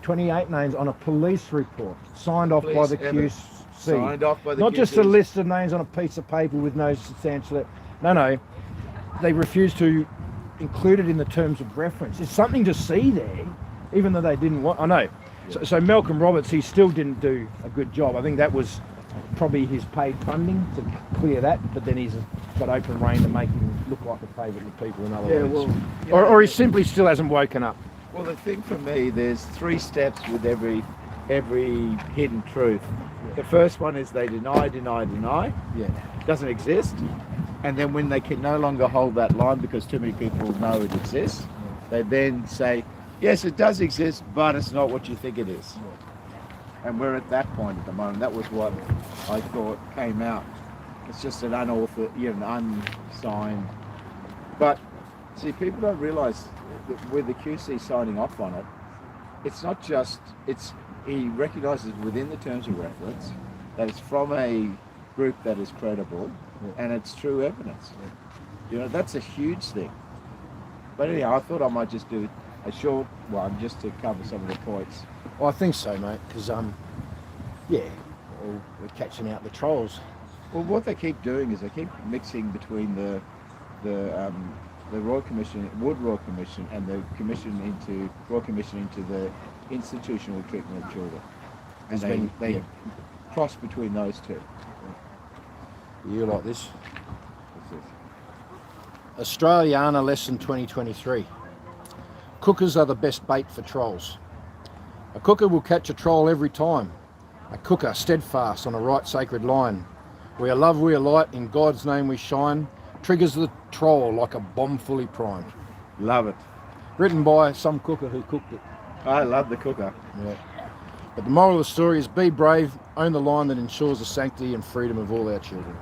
28 names on a police report, signed off by the QC. Signed off by the Not QC. just a list of names on a piece of paper with no substantial... No. They refuse to include it in the terms of reference. There's something to see there, even though they didn't want... I know. Yeah. So Malcolm Roberts, he still didn't do a good job. I think that was probably his paid funding to clear that, but then he's got open rein to make him look like a favourite with people, in other words. Well, or he simply still hasn't woken up. Well, the thing for me, there's 3 steps with every hidden truth. The first one is they deny. Yeah. Doesn't exist. And then when they can no longer hold that line because too many people know it exists, they then say, yes, it does exist, but it's not what you think it is. And we're at that point at the moment. That was what I thought came out. It's just an unauthored, unsigned. But see, people don't realise that with the QC signing off on it, it's not just, he recognises within the terms of reference that it's from a group that is credible and it's true evidence. That's a huge thing. But anyhow, I thought I might just do a short one just to cover some of the points. Well, I think so, mate, because, we're catching out the trolls. Well, what they keep doing is they keep mixing between the Royal Commission, Wood Royal Commission, and the Royal Commission into the institutional treatment of children, and they cross between those two. You like this? Australiana Lesson 2023. Cookers are the best bait for trolls. A cooker will catch a troll every time. A cooker steadfast on a right sacred line. We are love, we are light, in God's name we shine. Triggers the troll like a bomb fully primed. Love it. Written by some cooker who cooked it. I love the cooker. Yeah. But the moral of the story is be brave, own the line that ensures the sanctity and freedom of all our children.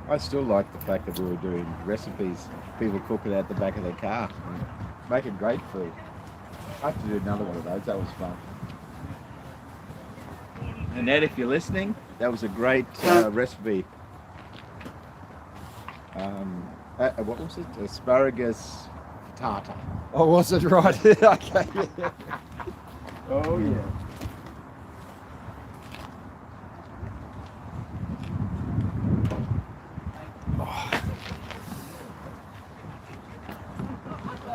I still like the fact that we were doing recipes, people cooking out the back of their car, making great food. I have to do another one of those, that was fun. Annette, if you're listening, that was a great recipe. What was it? Asparagus tartar. Oh, was it right? Okay. Yeah. Oh yeah.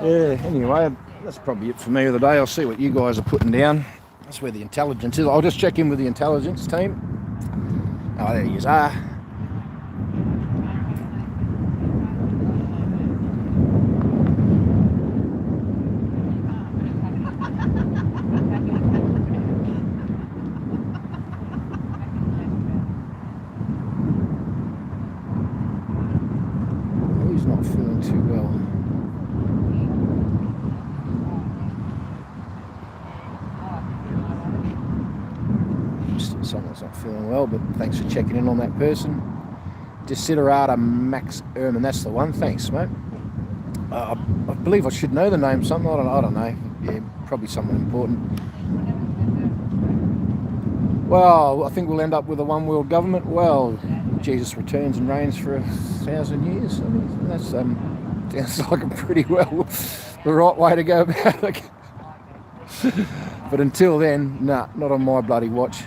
Yeah, anyway, that's probably it for me of the day. I'll see what you guys are putting down. That's where the intelligence is. I'll just check in with the intelligence team. Oh, there you are. Oh, he's not feeling too well. Someone's not feeling well, but thanks for checking in on that person. Desiderata Max Ehrman, that's the one. Thanks, mate. I believe I should know the name. Something I don't know. Yeah, probably someone important. Well, I think we'll end up with a one world government. Well, Jesus returns and reigns for 1,000 years. I mean, that's sounds like a pretty well the right way to go about it. But until then, nah, not on my bloody watch.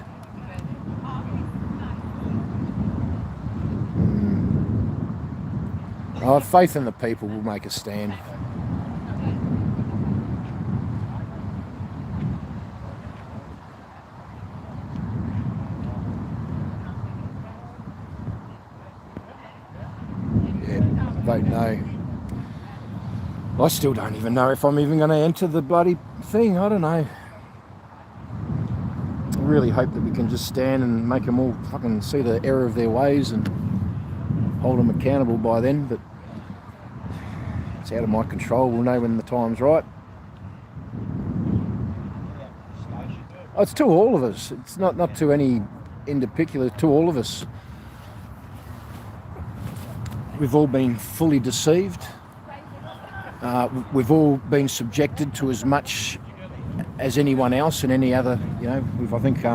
I have faith in the people will make a stand. Yeah, vote no. I still don't even know if I'm even going to enter the bloody thing. I don't know. I really hope that we can just stand and make them all fucking see the error of their ways and hold them accountable by then, but it's out of my control. We'll know when the time's right. Oh, it's to all of us. It's not to any in particular, to all of us. We've all been fully deceived. We've all been subjected to as much as anyone else and any other, I think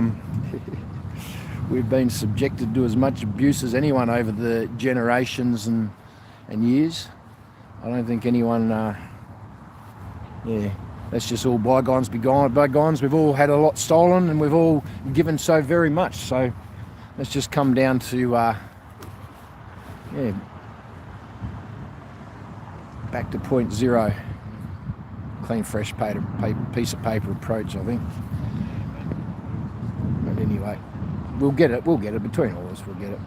we've been subjected to as much abuse as anyone over the generations and years. I don't think anyone, yeah, let's just all bygones be gone. Bygones, we've all had a lot stolen and we've all given so very much. So let's just come down to, yeah, back to point zero. Clean, fresh piece of paper approach, I think. But anyway, we'll get it between all of us, we'll get it.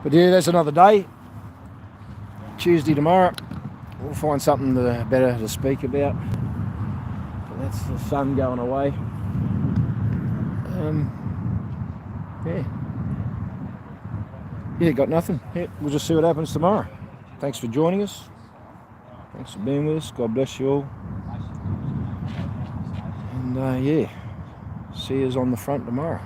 But yeah, that's another day. Tuesday tomorrow, we'll find something better to speak about. But that's the sun going away. Yeah, got nothing. Yeah, we'll just see what happens tomorrow. Thanks for joining us. Thanks for being with us. God bless you all. And yeah, see yous on the front tomorrow.